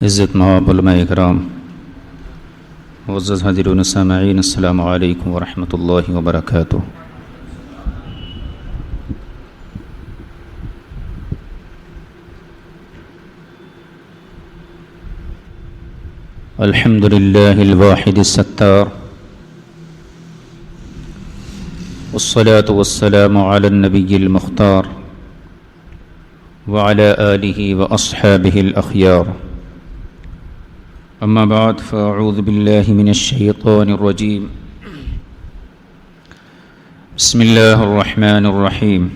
عزت مآب علماء اکرام، معزز حاضرین سامعین، السلام علیکم ورحمۃ اللہ وبرکاتہ۔ الحمد للہ الواحد الستار، والصلاة والسلام علی النبی المختار وعلى آلہ واصحابہ الاخیار، اما بعد فاعوذ باللہ من الشیطان الرجیم، بسم اللہ الرحمن الرحیم۔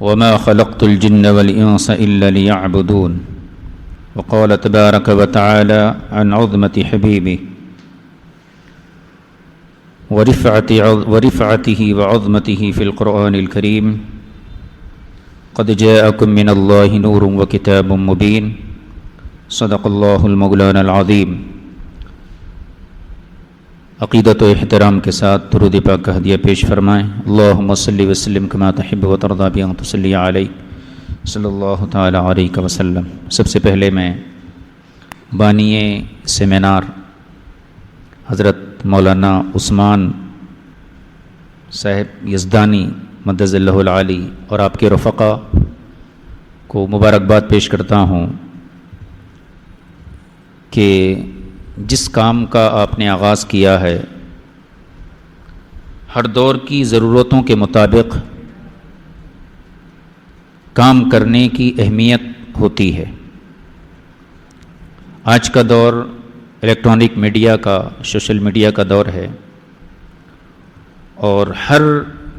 وما خلقت الجن والانس الا ليعبدون، وقال تبارک وتعالى عن عظمة حبیبہ ورفعته وعظمته في القرآن الكريم، قد جاءكم من الله نور وكتاب مبين، صدق الله المولانا العظیم۔ عقیدت و احترام کے ساتھ درود پاک کا ہدیہ پیش فرمائیں۔ اللہم صلی وسلم کما تحب و ترضی بان تصلی علیہ صلی اللہ تعالی علیہ وسلم۔ سب سے پہلے میں بانی سیمینار حضرت مولانا عثمان صاحب یزدانی مدد اللہ العالی اور آپ کے رفقا کو مبارکباد پیش کرتا ہوں کہ جس کام کا آپ نے آغاز کیا ہے، ہر دور کی ضرورتوں کے مطابق کام کرنے کی اہمیت ہوتی ہے۔ آج کا دور الیکٹرانک میڈیا کا، سوشل میڈیا کا دور ہے، اور ہر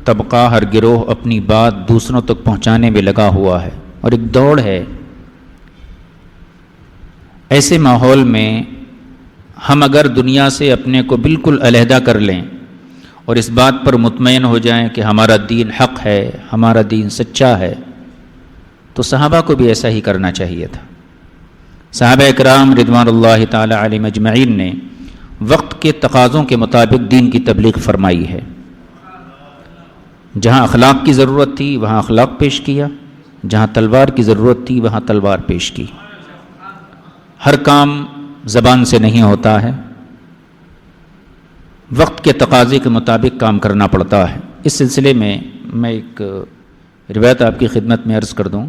طبقہ، ہر گروہ اپنی بات دوسروں تک پہنچانے میں لگا ہوا ہے، اور ایک دوڑ ہے۔ ایسے ماحول میں ہم اگر دنیا سے اپنے کو بالکل علیحدہ کر لیں اور اس بات پر مطمئن ہو جائیں کہ ہمارا دین حق ہے، ہمارا دین سچا ہے، تو صحابہ کو بھی ایسا ہی کرنا چاہیے تھا۔ صحابہ اکرام رضوان اللہ تعالی علیہم اجمعین نے وقت کے تقاضوں کے مطابق دین کی تبلیغ فرمائی ہے۔ جہاں اخلاق کی ضرورت تھی وہاں اخلاق پیش کیا، جہاں تلوار کی ضرورت تھی وہاں تلوار پیش کی۔ ہر کام زبان سے نہیں ہوتا ہے، وقت کے تقاضے کے مطابق کام کرنا پڑتا ہے۔ اس سلسلے میں ایک روایت آپ کی خدمت میں عرض کر دوں۔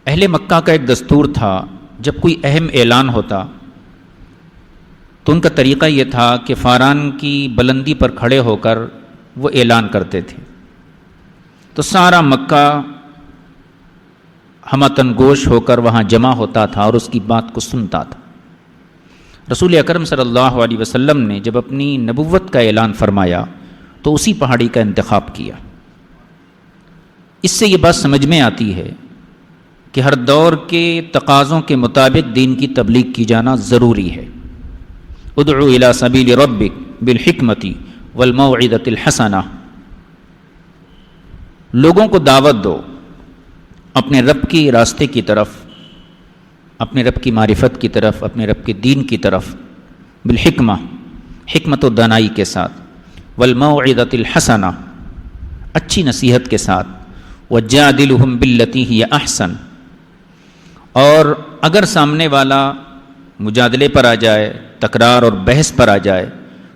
اہل مکہ کا ایک دستور تھا، جب کوئی اہم اعلان ہوتا تو ان کا طریقہ یہ تھا کہ فاران کی بلندی پر کھڑے ہو کر وہ اعلان کرتے تھے، تو سارا مکہ ہمتن گوش ہو کر وہاں جمع ہوتا تھا اور اس کی بات کو سنتا تھا۔ رسول اکرم صلی اللہ علیہ وسلم نے جب اپنی نبوت کا اعلان فرمایا تو اسی پہاڑی کا انتخاب کیا۔ اس سے یہ بات سمجھ میں آتی ہے کہ ہر دور کے تقاضوں کے مطابق دین کی تبلیغ کی جانا ضروری ہے۔ ادعو الی سبیل ربک بالحکمۃ والموعظۃ الحسنہ، لوگوں کو دعوت دو اپنے رب کی راستے کی طرف، اپنے رب کی معرفت کی طرف، اپنے رب کے دین کی طرف، بالحکمہ، حکمت و دانائی کے ساتھ، والموعظۃ الحسنہ، اچھی نصیحت کے ساتھ، وجادلہم باللتی ہی احسن، اور اگر سامنے والا مجادلے پر آ جائے، تکرار اور بحث پر آ جائے،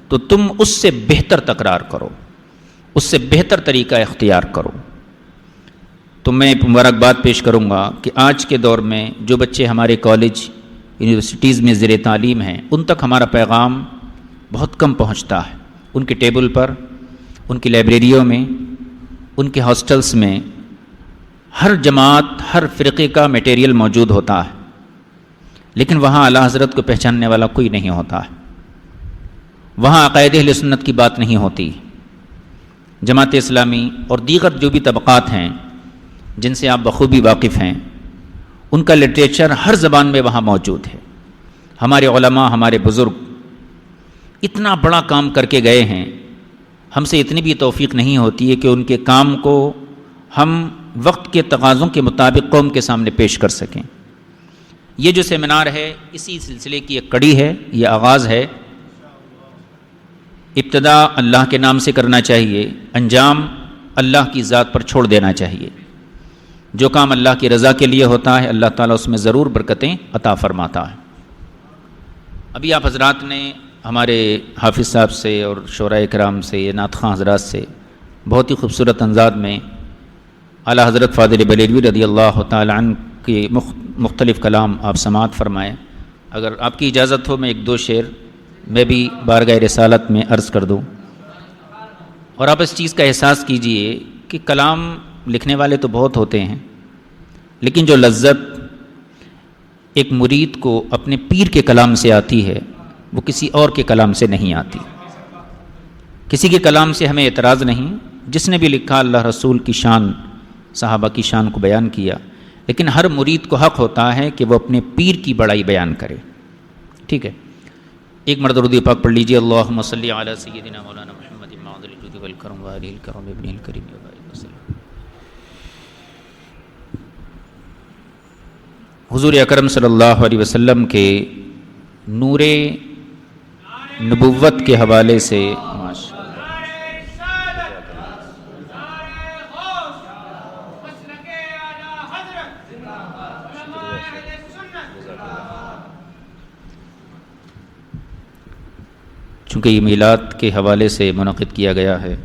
تو تم اس سے بہتر تکرار کرو، اس سے بہتر طریقہ اختیار کرو۔ تو میں مبارکباد پیش کروں گا کہ آج کے دور میں جو بچے ہمارے کالج، یونیورسٹیز میں زیر تعلیم ہیں، ان تک ہمارا پیغام بہت کم پہنچتا ہے۔ ان کے ٹیبل پر، ان کی لائبریریوں میں، ان کے ہاسٹلس میں ہر جماعت، ہر فرقے کا میٹیریل موجود ہوتا ہے، لیکن وہاں اعلیٰ حضرت کو پہچاننے والا کوئی نہیں ہوتا ہے۔ وہاں عقائد اہل سنت کی بات نہیں ہوتی۔ جماعت اسلامی اور دیگر جو بھی طبقات ہیں جن سے آپ بخوبی واقف ہیں، ان کا لٹریچر ہر زبان میں وہاں موجود ہے۔ ہمارے علماء، ہمارے بزرگ اتنا بڑا کام کر کے گئے ہیں، ہم سے اتنی بھی توفیق نہیں ہوتی ہے کہ ان کے کام کو ہم وقت کے تقاضوں کے مطابق قوم کے سامنے پیش کر سکیں۔ یہ جو سیمینار ہے اسی سلسلے کی ایک کڑی ہے، یہ آغاز ہے۔ ابتدا اللہ کے نام سے کرنا چاہیے، انجام اللہ کی ذات پر چھوڑ دینا چاہیے۔ جو کام اللہ کی رضا کے لیے ہوتا ہے اللہ تعالیٰ اس میں ضرور برکتیں عطا فرماتا ہے۔ ابھی آپ حضرات نے ہمارے حافظ صاحب سے اور شعراء کرام سے، نعت خواں حضرات سے بہت ہی خوبصورت انداز میں اعلیٰ حضرت فاضل بریلوی رضی اللہ تعالیٰ عنہ کے مختلف کلام آپ سماعت فرمائے۔ اگر آپ کی اجازت ہو میں ایک دو شعر میں بھی بارگاہ رسالت میں عرض کر دوں، اور آپ اس چیز کا احساس کیجئے کہ کلام لکھنے والے تو بہت ہوتے ہیں، لیکن جو لذت ایک مرید کو اپنے پیر کے کلام سے آتی ہے وہ کسی اور کے کلام سے نہیں آتی۔ کسی کے کلام سے ہمیں اعتراض نہیں، جس نے بھی لکھا اللہ رسول کی شان، صحابہ کی شان کو بیان کیا، لیکن ہر مرید کو حق ہوتا ہے کہ وہ اپنے پیر کی بڑائی بیان کرے۔ ٹھیک ہے، ایک مرتبہ درود پاک پڑھ لیجیے، اللہم صلی علی سیدنا مولانا محمد معدل الجود والکرم وآلہ الکرام ابن الکریم وبارک وسلم۔ حضور اکرم صلی اللہ علیہ وسلم کے نور نبوت کے حوالے سے چونکہ یہ میلاد کے حوالے سے منعقد کیا گیا ہے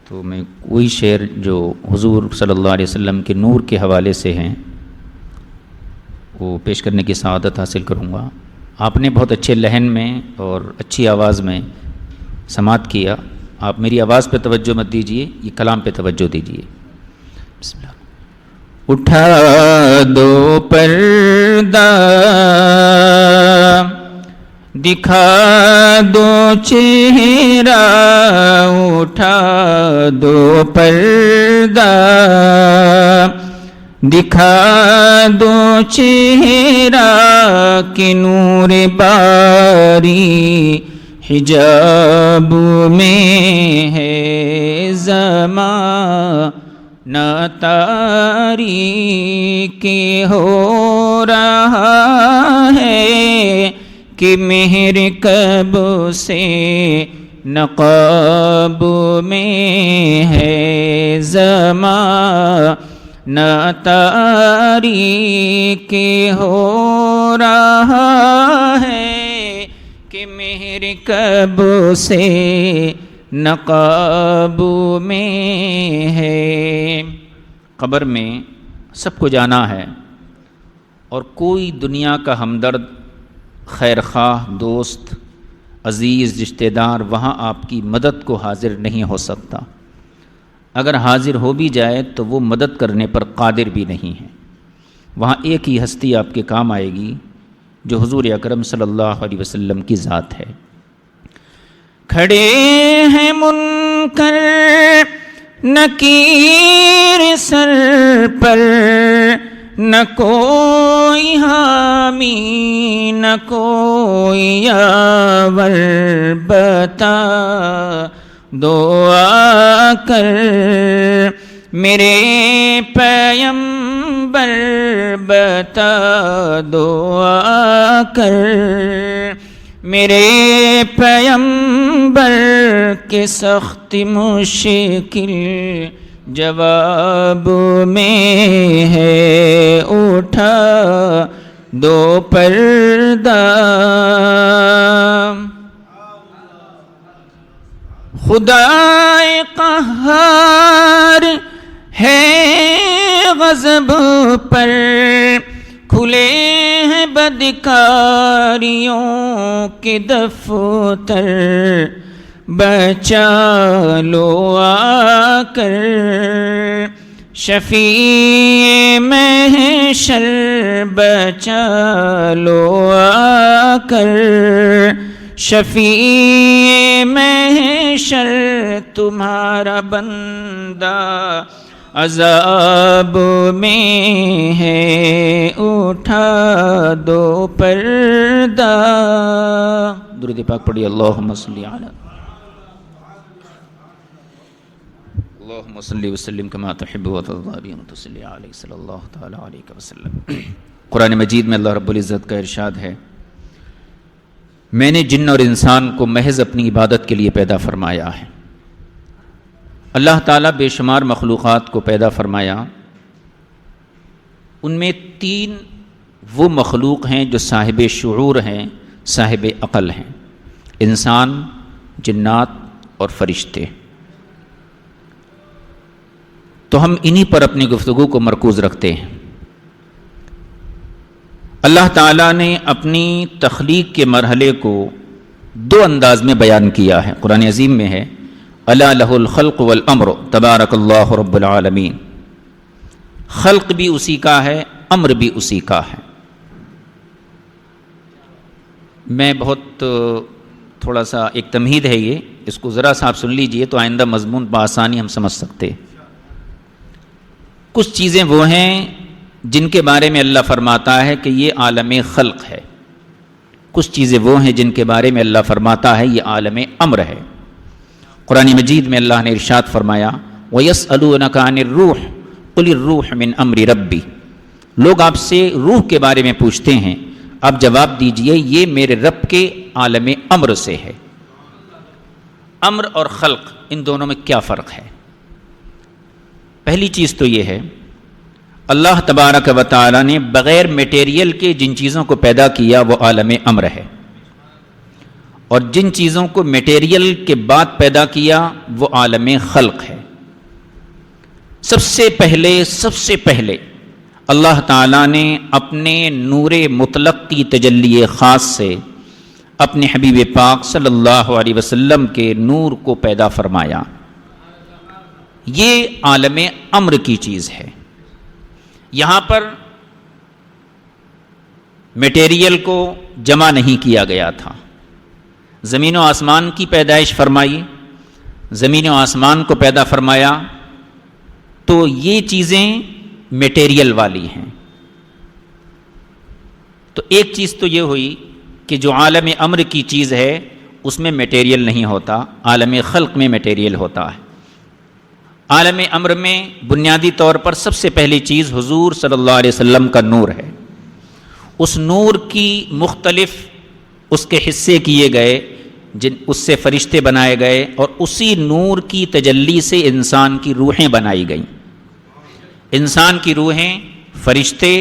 تو میں وہی شعر جو حضور صلی اللہ علیہ وسلم کے نور کے حوالے سے ہیں وہ پیش کرنے کی سعادت حاصل کروں گا۔ آپ نے بہت اچھے لحن میں اور اچھی آواز میں سماعت کیا، آپ میری آواز پہ توجہ مت دیجیے، یہ کلام پہ توجہ دیجیے۔ بسم اللہ۔ اٹھا دو پردہ، دکھا دو چہرہ، اٹھا دو پردہ، دکھا دو چہرہ کہ نور باری حجاب میں ہے زمانہ تاریک ہو رہا ہے کہ مہر کب سے نقاب میں ہے زمانہ تاریک ہو رہا ہے کہ مہر کب سے نقاب میں ہے۔ قبر میں سب کو جانا ہے اور کوئی دنیا کا ہمدرد، خیر خواہ، دوست، عزیز، رشتہ دار وہاں آپ کی مدد کو حاضر نہیں ہو سکتا۔ اگر حاضر ہو بھی جائے تو وہ مدد کرنے پر قادر بھی نہیں ہے۔ وہاں ایک ہی ہستی آپ کے کام آئے گی جو حضور اکرم صلی اللہ علیہ وسلم کی ذات ہے۔ کھڑے ہیں منکر نکیر سر پر، نہ کوئی حامی نہ کوئی یاور، بتا دو آ کر میرے پیغمبر، بتا دو آ کر میرے پیغمبر کے سخت مشکل جواب میں ہے اٹھا دو پردہ۔ خدائے قہار ہے غضب پر، کھلے ہیں بدکاریوں کے دفتر، بچا لو آ کر شفیع محشر، بچا لو آ کر شفیع محشر، تمہارا بندہ عذاب میں ہے اٹھا دو پردہ۔ درود پاک پڑھی، اللہم صلی علی اللہم صلی وسلم کما تحب و ترضی و تصلی علیہ صلی اللہ تعالی علیہ وسلم۔ قرآن مجید میں اللہ رب العزت کا ارشاد ہے، میں نے جن اور انسان کو محض اپنی عبادت کے لیے پیدا فرمایا ہے۔ اللہ تعالیٰ بے شمار مخلوقات کو پیدا فرمایا، ان میں 3 وہ مخلوق ہیں جو صاحب شعور ہیں، صاحب عقل ہیں: انسان، جنات اور فرشتے۔ تو ہم انہی پر اپنی گفتگو کو مرکوز رکھتے ہیں۔ اللہ تعالیٰ نے اپنی تخلیق کے مرحلے کو 2 انداز میں بیان کیا ہے۔ قرآن عظیم میں ہے الا لہ الخلق والامر تبارک اللہ رب العالمین، خلق بھی اسی کا ہے، امر بھی اسی کا ہے۔ میں بہت تھوڑا سا ایک تمہید ہے یہ، اس کو ذرا سا آپ سن لیجئے تو آئندہ مضمون بآسانی ہم سمجھ سکتے۔ کچھ چیزیں وہ ہیں جن کے بارے میں اللہ فرماتا ہے کہ یہ عالم خلق ہے، کچھ چیزیں وہ ہیں جن کے بارے میں اللہ فرماتا ہے یہ عالم امر ہے۔ قرآن مجید میں اللہ نے ارشاد فرمایا وَيَسْأَلُونَكَ عَنِ الرُّوحِ قُلِ الرُّوحُ مِنْ أَمْرِ رَبِّي، لوگ آپ سے روح کے بارے میں پوچھتے ہیں، آپ جواب دیجئے یہ میرے رب کے عالم امر سے ہے۔ امر اور خلق، ان دونوں میں کیا فرق ہے؟ پہلی چیز تو یہ ہے اللہ تبارک و تعالی نے بغیر میٹیریل کے جن چیزوں کو پیدا کیا وہ عالم امر ہے، اور جن چیزوں کو میٹیریل کے بعد پیدا کیا وہ عالم خلق ہے۔ سب سے پہلے اللہ تعالیٰ نے اپنے نور مطلق کی تجلی خاص سے اپنے حبیب پاک صلی اللہ علیہ وسلم کے نور کو پیدا فرمایا۔ یہ عالم امر کی چیز ہے۔ یہاں پر میٹیریل کو جمع نہیں کیا گیا تھا، زمین و آسمان کی پیدائش فرمائی، زمین و آسمان کو پیدا فرمایا، تو یہ چیزیں میٹیریل والی ہیں۔ تو ایک چیز تو یہ ہوئی کہ جو عالم امر کی چیز ہے اس میں میٹیریل نہیں ہوتا، عالم خلق میں میٹیریل ہوتا ہے۔ عالم امر میں بنیادی طور پر سب سے پہلی چیز حضور صلی اللہ علیہ وسلم کا نور ہے۔ اس نور کی مختلف اس کے حصے کیے گئے، اس سے فرشتے بنائے گئے، اور اسی نور کی تجلی سے انسان کی روحیں بنائی گئیں۔ انسان کی روحیں، فرشتے،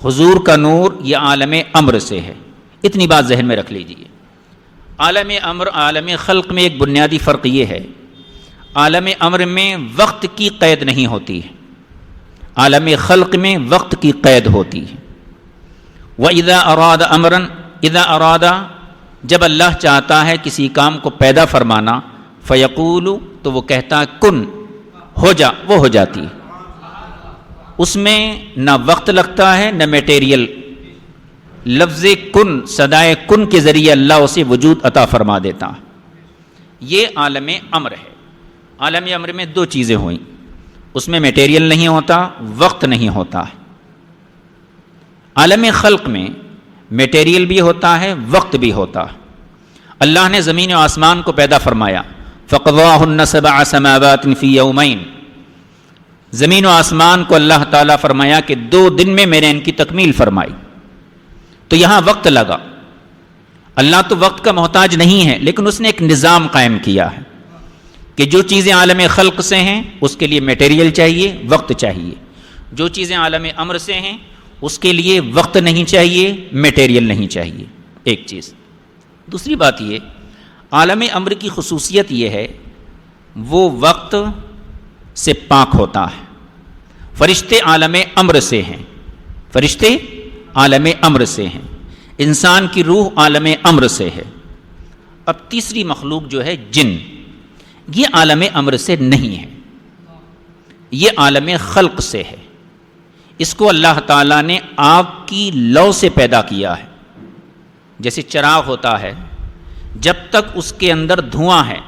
حضور کا نور، یہ عالم امر سے ہے۔ اتنی بات ذہن میں رکھ لیجئے۔ عالم امر عالم خلق میں ایک بنیادی فرق یہ ہے، عالم امر میں وقت کی قید نہیں ہوتی ہے، عالم خلق میں وقت کی قید ہوتی ہے۔ وَإِذَا أَرَادَ أَمْرًا اذا ارادہ، جب اللہ چاہتا ہے کسی کام کو پیدا فرمانا، فیقول، تو وہ کہتا ہے کن، ہو جا، وہ ہو جاتی ہے۔ اس میں نہ وقت لگتا ہے نہ میٹیریل۔ لفظ کن، صدائے کن کے ذریعے اللہ اسے وجود عطا فرما دیتا ہے۔ یہ عالم امر ہے۔ عالم امر میں 2 چیزیں ہوئیں، اس میں میٹیریل نہیں ہوتا، وقت نہیں ہوتا ہے۔ عالم خلق میں میٹیریل بھی ہوتا ہے، وقت بھی ہوتا ہے۔ اللہ نے زمین و آسمان کو پیدا فرمایا، فَقَضَاهُنَّ 7 سَمَاوَاتٍ فِي يَوْمَيْنِ، زمین و آسمان کو اللہ تعالیٰ فرمایا کہ 2 دن میں میں نے ان کی تکمیل فرمائی۔ تو یہاں وقت لگا۔ اللہ تو وقت کا محتاج نہیں ہے، لیکن اس نے ایک نظام قائم کیا ہے کہ جو چیزیں عالم خلق سے ہیں اس کے لیے میٹیریل چاہیے، وقت چاہیے۔ جو چیزیں عالم امر سے ہیں اس کے لیے وقت نہیں چاہیے، میٹیریل نہیں چاہیے، ایک چیز۔ دوسری بات یہ، عالم امر کی خصوصیت یہ ہے وہ وقت سے پاک ہوتا ہے۔ فرشتے عالم امر سے ہیں، فرشتے عالم امر سے ہیں، انسان کی روح عالم امر سے ہے۔ اب تیسری مخلوق جو ہے جن، یہ عالم امر سے نہیں ہے، یہ عالم خلق سے ہے۔ اس کو اللہ تعالیٰ نے آگ کی لو سے پیدا کیا ہے۔ جیسے چراغ ہوتا ہے، جب تک اس کے اندر دھواں ہے،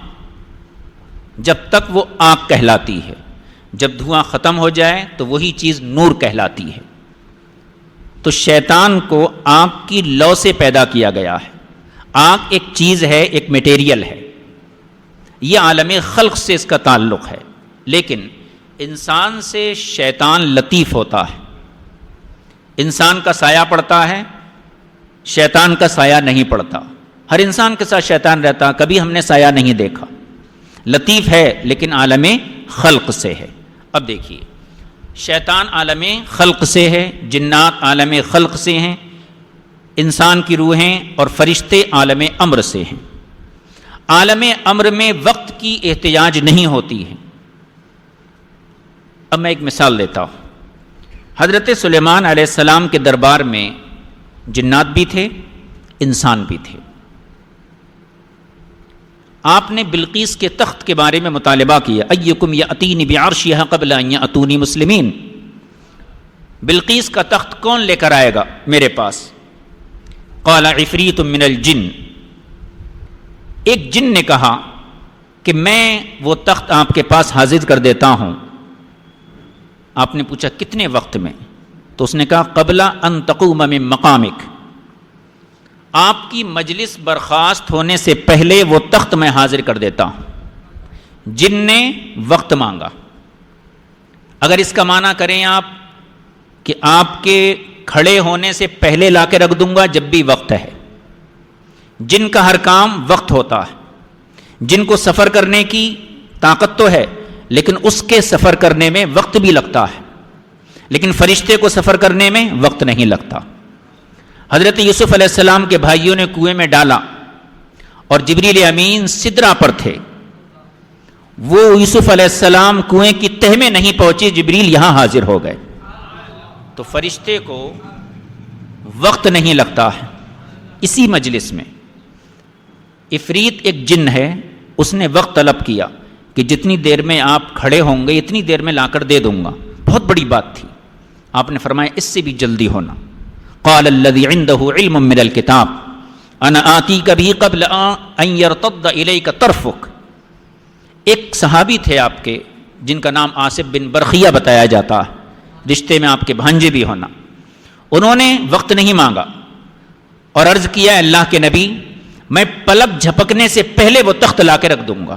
جب تک وہ آگ کہلاتی ہے، جب دھواں ختم ہو جائے تو وہی چیز نور کہلاتی ہے۔ تو شیطان کو آگ کی لو سے پیدا کیا گیا ہے۔ آگ ایک چیز ہے، ایک میٹیریل ہے، یہ عالم خلق سے اس کا تعلق ہے۔ لیکن انسان سے شیطان لطیف ہوتا ہے، انسان کا سایہ پڑتا ہے، شیطان کا سایہ نہیں پڑتا۔ ہر انسان کے ساتھ شیطان رہتا، کبھی ہم نے سایہ نہیں دیکھا، لطیف ہے لیکن عالم خلق سے ہے. اب دیکھیے، شیطان عالم خلق سے ہے، جنات عالم خلق سے ہیں، انسان کی روحیں اور فرشتے عالم امر سے ہیں. عالم امر میں وقت کی احتیاج نہیں ہوتی ہے. اب میں ایک مثال دیتا ہوں. حضرت سلیمان علیہ السلام کے دربار میں جنات بھی تھے، انسان بھی تھے. آپ نے بلقیس کے تخت کے بارے میں مطالبہ کیا، ایکم یاتینی بعرشھا قبل ان یاتونی مسلمین. بلقیس کا تخت کون لے کر آئے گا میرے پاس؟ قال عفریت من الجن. ایک جن نے کہا کہ میں وہ تخت آپ کے پاس حاضر کر دیتا ہوں. آپ نے پوچھا کتنے وقت میں؟ تو اس نے کہا قبل ان تقوم من مقامک، آپ کی مجلس برخاست ہونے سے پہلے وہ تخت میں حاضر کر دیتا ہوں. جن نے وقت مانگا. اگر اس کا معنی کریں آپ کہ آپ کے کھڑے ہونے سے پہلے لا کے رکھ دوں گا جب بھی وقت ہے. جن کا ہر کام وقت ہوتا ہے. جن کو سفر کرنے کی طاقت تو ہے لیکن اس کے سفر کرنے میں وقت بھی لگتا ہے، لیکن فرشتے کو سفر کرنے میں وقت نہیں لگتا. حضرت یوسف علیہ السلام کے بھائیوں نے کنویں میں ڈالا اور جبریل امین سدرا پر تھے. وہ یوسف علیہ السلام کنویں کی تہ میں نہیں پہنچے، جبریل یہاں حاضر ہو گئے. تو فرشتے کو وقت نہیں لگتا ہے. اسی مجلس میں عفریت ایک جن ہے، اس نے وقت طلب کیا کہ جتنی دیر میں آپ کھڑے ہوں گے اتنی دیر میں لا کر دے دوں گا. بہت بڑی بات تھی. آپ نے فرمایا اس سے بھی جلدی ہونا. قال الذي عنده علم من الكتاب انا آتيك به قبل ان يرتد اليك طرفك. ایک صحابی تھے آپ کے جن کا نام آصف بن برخیہ بتایا جاتا ہے، رشتے میں آپ کے بھانجے بھی ہونا. انہوں نے وقت نہیں مانگا اور عرض کیا اللہ کے نبی میں پلک جھپکنے سے پہلے وہ تخت لا کے رکھ دوں گا.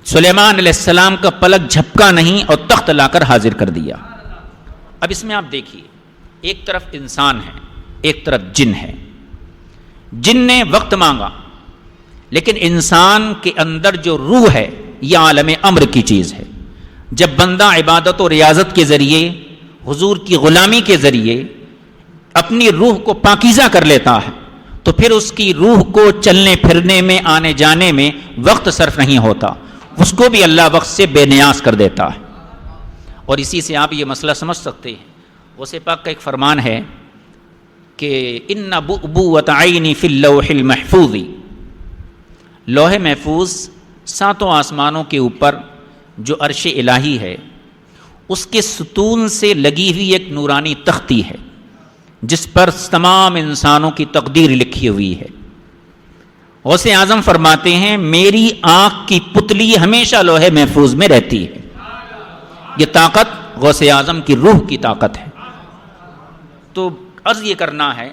سلیمان علیہ السلام کا پلک جھپکا نہیں اور تخت لا کر حاضر کر دیا. اب اس میں آپ دیکھیے، ایک طرف انسان ہے، ایک طرف جن ہے. جن نے وقت مانگا لیکن انسان کے اندر جو روح ہے یہ عالم امر کی چیز ہے. جب بندہ عبادت و ریاضت کے ذریعے، حضور کی غلامی کے ذریعے اپنی روح کو پاکیزہ کر لیتا ہے تو پھر اس کی روح کو چلنے پھرنے میں، آنے جانے میں وقت صرف نہیں ہوتا. اس کو بھی اللہ وقت سے بے نیاز کر دیتا ہے. اور اسی سے آپ یہ مسئلہ سمجھ سکتے ہیں. غوث پاک کا ایک فرمان ہے کہ ان بؤبوۃ عینی فی اللوح المحفوظ. لوح محفوظ 7 آسمانوں کے اوپر جو عرش الہی ہے اس کے ستون سے لگی ہوئی ایک نورانی تختی ہے جس پر تمام انسانوں کی تقدیر لکھی ہوئی ہے. غوث اعظم فرماتے ہیں میری آنکھ کی پتلی ہمیشہ لوح محفوظ میں رہتی ہے. یہ طاقت غوث اعظم کی روح کی طاقت ہے. تو عرض یہ کرنا ہے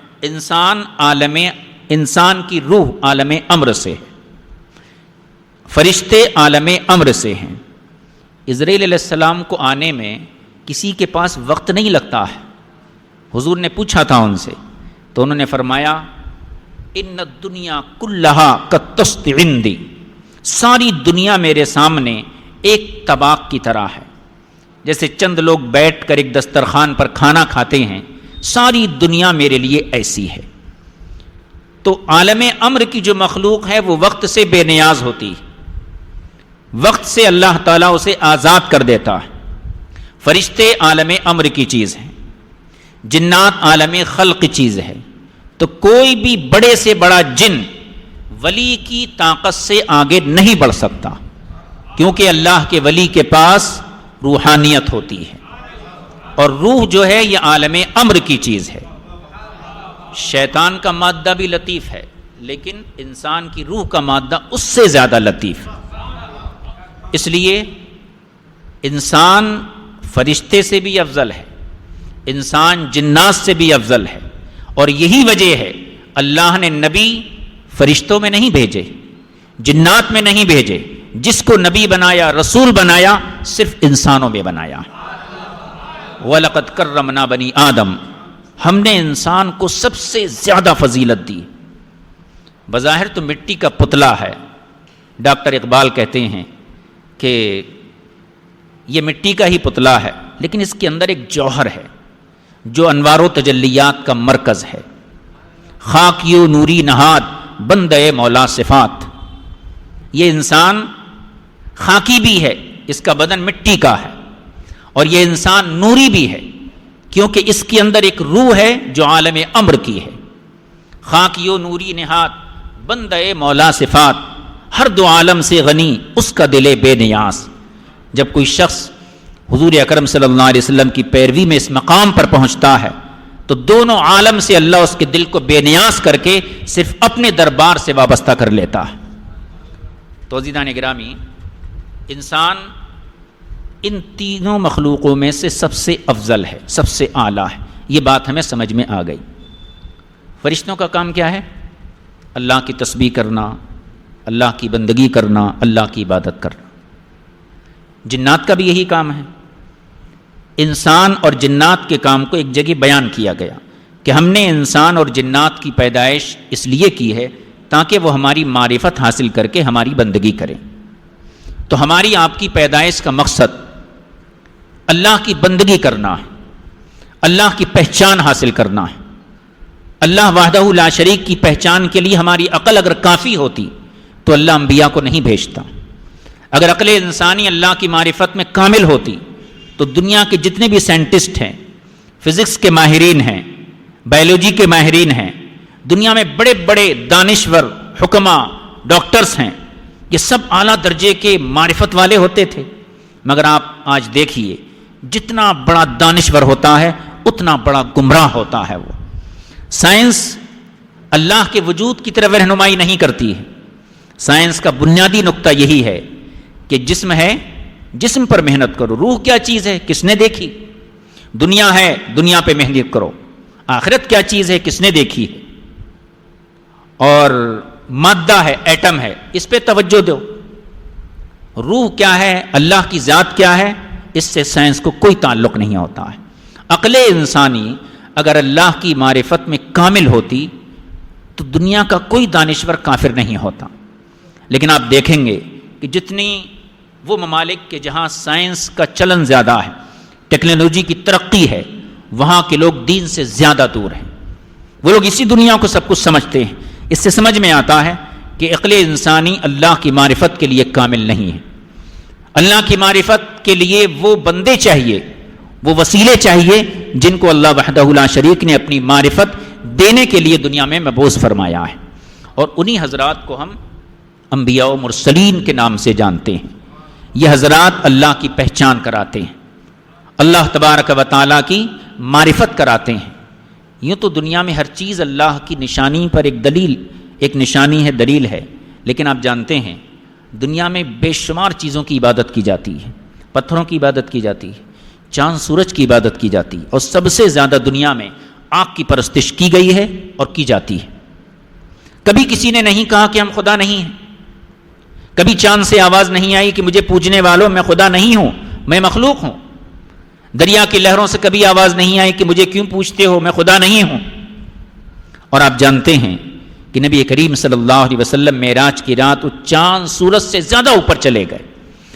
انسان کی روح عالم امر سے ہے، فرشتے عالم امر سے ہیں. اسرائیل علیہ السلام کو آنے میں کسی کے پاس وقت نہیں لگتا ہے. حضور نے پوچھا تھا ان سے تو انہوں نے فرمایا ان الدنیا کلھا کالطست عندی. ساری دنیا میرے سامنے ایک طباق کی طرح ہے. جیسے چند لوگ بیٹھ کر ایک دسترخوان پر کھانا کھاتے ہیں، ساری دنیا میرے لیے ایسی ہے. تو عالم امر کی جو مخلوق ہے وہ وقت سے بے نیاز ہوتی ہے. وقت سے اللہ تعالیٰ اسے آزاد کر دیتا ہے. فرشتے عالم امر کی چیز ہیں، جنات عالم خلق چیز ہے. تو کوئی بھی بڑے سے بڑا جن ولی کی طاقت سے آگے نہیں بڑھ سکتا، کیونکہ اللہ کے ولی کے پاس روحانیت ہوتی ہے اور روح جو ہے یہ عالم امر کی چیز ہے. شیطان کا مادہ بھی لطیف ہے لیکن انسان کی روح کا مادہ اس سے زیادہ لطیف ہے. اس لیے انسان فرشتے سے بھی افضل ہے، انسان جنات سے بھی افضل ہے. اور یہی وجہ ہے اللہ نے نبی فرشتوں میں نہیں بھیجے، جنات میں نہیں بھیجے. جس کو نبی بنایا، رسول بنایا، صرف انسانوں میں بنایا. وَلَقَدْ كَرَّمْنَا بَنِي آدم. ہم نے انسان کو سب سے زیادہ فضیلت دی. بظاہر تو مٹی کا پتلا ہے ڈاکٹر اقبال کہتے ہیں کہ یہ مٹی کا ہی پتلا ہے لیکن اس کے اندر ایک جوہر ہے جو انوار و تجلیات کا مرکز ہے. خاکیو نوری نہاد بندے مولا صفات. یہ انسان خاکی بھی ہے، اس کا بدن مٹی کا ہے، اور یہ انسان نوری بھی ہے کیونکہ اس کے اندر ایک روح ہے جو عالم امر کی ہے. خاکیو نوری نہاد بندے مولا صفات، ہر دو عالم سے غنی اس کا دل بے نیاز. جب کوئی شخص حضور اکرم صلی اللہ علیہ وسلم کی پیروی میں اس مقام پر پہنچتا ہے تو دونوں عالم سے اللہ اس کے دل کو بے نیاز کر کے صرف اپنے دربار سے وابستہ کر لیتا ہے. تو عزیزان گرامی، انسان ان تینوں مخلوقوں میں سے سب سے افضل ہے، سب سے اعلیٰ ہے. یہ بات ہمیں سمجھ میں آ گئی. فرشتوں کا کام کیا ہے؟ اللہ کی تسبیح کرنا، اللہ کی بندگی کرنا، اللہ کی عبادت کرنا. جنات کا بھی یہی کام ہے. انسان اور جنات کے کام کو ایک جگہ بیان کیا گیا کہ ہم نے انسان اور جنات کی پیدائش اس لیے کی ہے تاکہ وہ ہماری معرفت حاصل کر کے ہماری بندگی کریں. تو ہماری آپ کی پیدائش کا مقصد اللہ کی بندگی کرنا ہے، اللہ کی پہچان حاصل کرنا ہے. اللہ وحدہ لا شریک کی پہچان کے لیے ہماری عقل اگر کافی ہوتی تو اللہ انبیاء کو نہیں بھیجتا. اگر عقل انسانی اللہ کی معرفت میں کامل ہوتی تو دنیا کے جتنے بھی سائنٹسٹ ہیں، فزکس کے ماہرین ہیں، بایولوجی کے ماہرین ہیں، دنیا میں بڑے بڑے دانشور، حکما، ڈاکٹرز ہیں، یہ سب اعلیٰ درجے کے معرفت والے ہوتے تھے. مگر آپ آج دیکھیے جتنا بڑا دانشور ہوتا ہے اتنا بڑا گمراہ ہوتا ہے. وہ سائنس اللہ کے وجود کی طرف رہنمائی نہیں کرتی ہے. سائنس کا بنیادی نقطہ یہی ہے کہ جسم ہے، جسم پر محنت کرو. روح کیا چیز ہے؟ کس نے دیکھی؟ دنیا ہے، دنیا پہ محنت کرو. آخرت کیا چیز ہے؟ کس نے دیکھی ہے؟ اور مادہ ہے، ایٹم ہے، اس پہ توجہ دو. روح کیا ہے؟ اللہ کی ذات کیا ہے؟ اس سے سائنس کو کوئی تعلق نہیں ہوتا ہے. عقل انسانی اگر اللہ کی معرفت میں کامل ہوتی تو دنیا کا کوئی دانشور کافر نہیں ہوتا. لیکن آپ دیکھیں گے کہ جتنی وہ ممالک کے جہاں سائنس کا چلن زیادہ ہے، ٹیکنالوجی کی ترقی ہے، وہاں کے لوگ دین سے زیادہ دور ہیں. وہ لوگ اسی دنیا کو سب کچھ سمجھتے ہیں. اس سے سمجھ میں آتا ہے کہ عقل انسانی اللہ کی معرفت کے لیے کامل نہیں ہے. اللہ کی معرفت کے لیے وہ بندے چاہیے، وہ وسیلے چاہیے جن کو اللہ وحدہ لا شریک نے اپنی معرفت دینے کے لیے دنیا میں مبعوث فرمایا ہے. اور انہی حضرات کو ہم انبیاء و مرسلین کے نام سے جانتے ہیں. یہ حضرات اللہ کی پہچان کراتے ہیں، اللہ تبارک و تعالیٰ کی معرفت کراتے ہیں. یوں تو دنیا میں ہر چیز اللہ کی نشانی پر ایک نشانی ہے، دلیل ہے. لیکن آپ جانتے ہیں دنیا میں بے شمار چیزوں کی عبادت کی جاتی ہے. پتھروں کی عبادت کی جاتی ہے، چاند سورج کی عبادت کی جاتی ہے، اور سب سے زیادہ دنیا میں آگ کی پرستش کی گئی ہے اور کی جاتی ہے. کبھی کسی نے نہیں کہا کہ ہم خدا نہیں ہیں. کبھی چاند سے آواز نہیں آئی کہ مجھے پوجنے والوں میں خدا نہیں ہوں، میں مخلوق ہوں. دریا کی لہروں سے کبھی آواز نہیں آئی کہ مجھے کیوں پوچھتے ہو، میں خدا نہیں ہوں. اور آپ جانتے ہیں کہ نبی کریم صلی اللہ علیہ وسلم معراج کی رات چاند سورج سے زیادہ اوپر چلے گئے،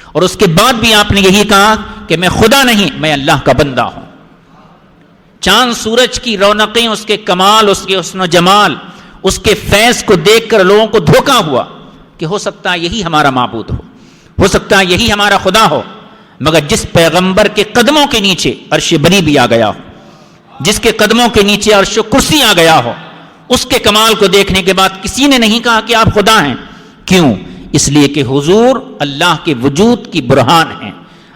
اور اس کے بعد بھی آپ نے یہی کہا کہ میں خدا نہیں، میں اللہ کا بندہ ہوں. چاند سورج کی رونقیں، اس کے کمال، اس کے حسن و جمال، اس کے فیض کو دیکھ کر لوگوں کو دھوکہ ہوا کہ ہو سکتا ہے یہی ہمارا معبود ہو سکتا ہے یہی ہمارا خدا ہو. مگر جس پیغمبر کے قدموں کے نیچے عرش بری بھی آ گیا ہو، جس کے قدموں کے نیچے عرش و کرسی آ گیا ہو، اس کے کمال کو دیکھنے کے بعد کسی نے نہیں کہا کہ آپ خدا ہیں. کیوں؟ اس لیے کہ حضور اللہ کے وجود کی برہان ہیں،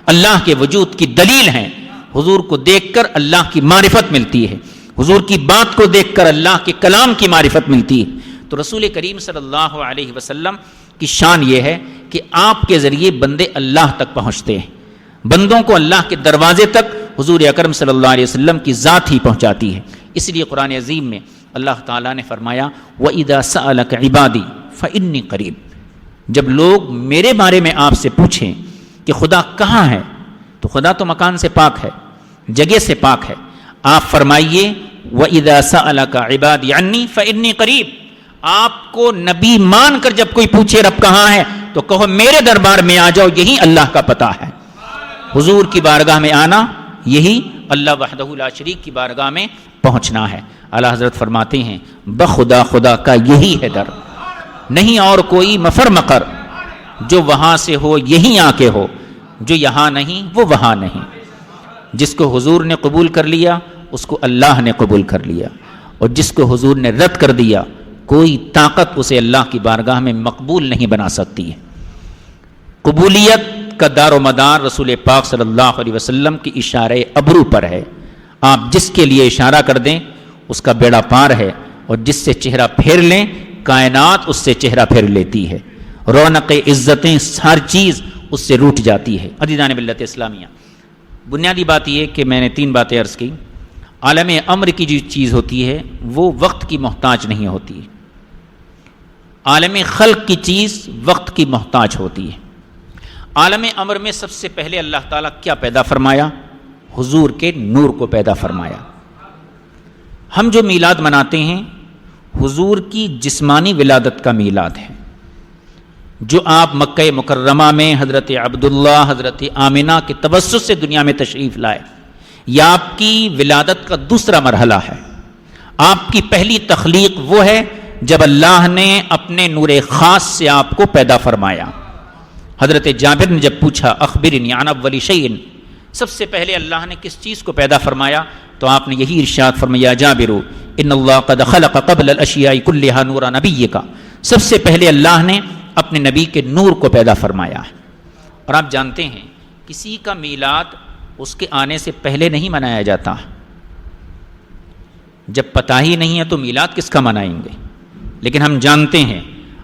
اللہ کے وجود کی دلیل ہیں. حضور کو دیکھ کر اللہ کی معرفت ملتی ہے، حضور کی بات کو دیکھ کر اللہ کے کلام کی معرفت ملتی ہے. تو رسول کریم صلی اللہ علیہ وسلم کی شان یہ ہے کہ آپ کے ذریعے بندے اللہ تک پہنچتے ہیں. بندوں کو اللہ کے دروازے تک حضور اکرم صلی اللہ علیہ وسلم کی ذات ہی پہنچاتی ہے. اس لیے قرآن عظیم میں اللہ تعالیٰ نے فرمایا وَإِذَا سَأَلَكَ عِبَادِي فَإِنِّي قَرِيبٌ. جب لوگ میرے بارے میں آپ سے پوچھیں کہ خدا کہاں ہے، تو خدا تو مکان سے پاک ہے، جگہ سے پاک ہے. آپ فرمائیے وَإِذَا سَأَلَكَ عِبَادِي عَنِّي فَإِنِّي قَرِيبٌ. آپ کو نبی مان کر جب کوئی پوچھے رب کہاں ہے، تو کہو میرے دربار میں آ جاؤ، یہی اللہ کا پتہ ہے۔ حضور کی بارگاہ میں آنا، یہی اللہ وحدہ لا شریک کی بارگاہ میں پہنچنا ہے۔ اعلیٰ حضرت فرماتے ہیں بخدا خدا کا یہی ہے در، نہیں اور کوئی مفر مقر، جو وہاں سے ہو یہی آ کے ہو، جو یہاں نہیں وہ وہاں نہیں۔ جس کو حضور نے قبول کر لیا اس کو اللہ نے قبول کر لیا، اور جس کو حضور نے رد کر دیا کوئی طاقت اسے اللہ کی بارگاہ میں مقبول نہیں بنا سکتی ہے۔ قبولیت کا دار و مدار رسول پاک صلی اللہ علیہ وسلم کی اشارہ ابرو پر ہے۔ آپ جس کے لیے اشارہ کر دیں اس کا بیڑا پار ہے، اور جس سے چہرہ پھیر لیں کائنات اس سے چہرہ پھیر لیتی ہے، رونق عزتیں ہر چیز اس سے روٹ جاتی ہے۔ عزیزان ملت اسلامیہ، بنیادی بات یہ کہ میں نے 3 باتیں عرض کی۔ عالم امر کی جو چیز ہوتی ہے وہ وقت کی محتاج نہیں ہوتی، عالم خلق کی چیز وقت کی محتاج ہوتی ہے۔ عالم امر میں سب سے پہلے اللہ تعالیٰ کیا پیدا فرمایا؟ حضور کے نور کو پیدا فرمایا۔ ہم جو میلاد مناتے ہیں حضور کی جسمانی ولادت کا میلاد ہے، جو آپ مکہ مکرمہ میں حضرت عبداللہ حضرت آمنہ کے توسط سے دنیا میں تشریف لائے، یہ آپ کی ولادت کا دوسرا مرحلہ ہے۔ آپ کی پہلی تخلیق وہ ہے جب اللہ نے اپنے نور خاص سے آپ کو پیدا فرمایا۔ حضرت جابر نے جب پوچھا اخبرنی عن اول شیء، سب سے پہلے اللہ نے کس چیز کو پیدا فرمایا، تو آپ نے یہی ارشاد فرمایا جابر ان اللہ قد خلق قبل الاشیاء کلها نور نبیک، سب سے پہلے اللہ نے اپنے نبی کے نور کو پیدا فرمایا ہے۔ اور آپ جانتے ہیں کسی کا میلاد اس کے آنے سے پہلے نہیں منایا جاتا، جب پتہ ہی نہیں ہے تو میلاد کس کا منائیں گے؟ لیکن ہم جانتے ہیں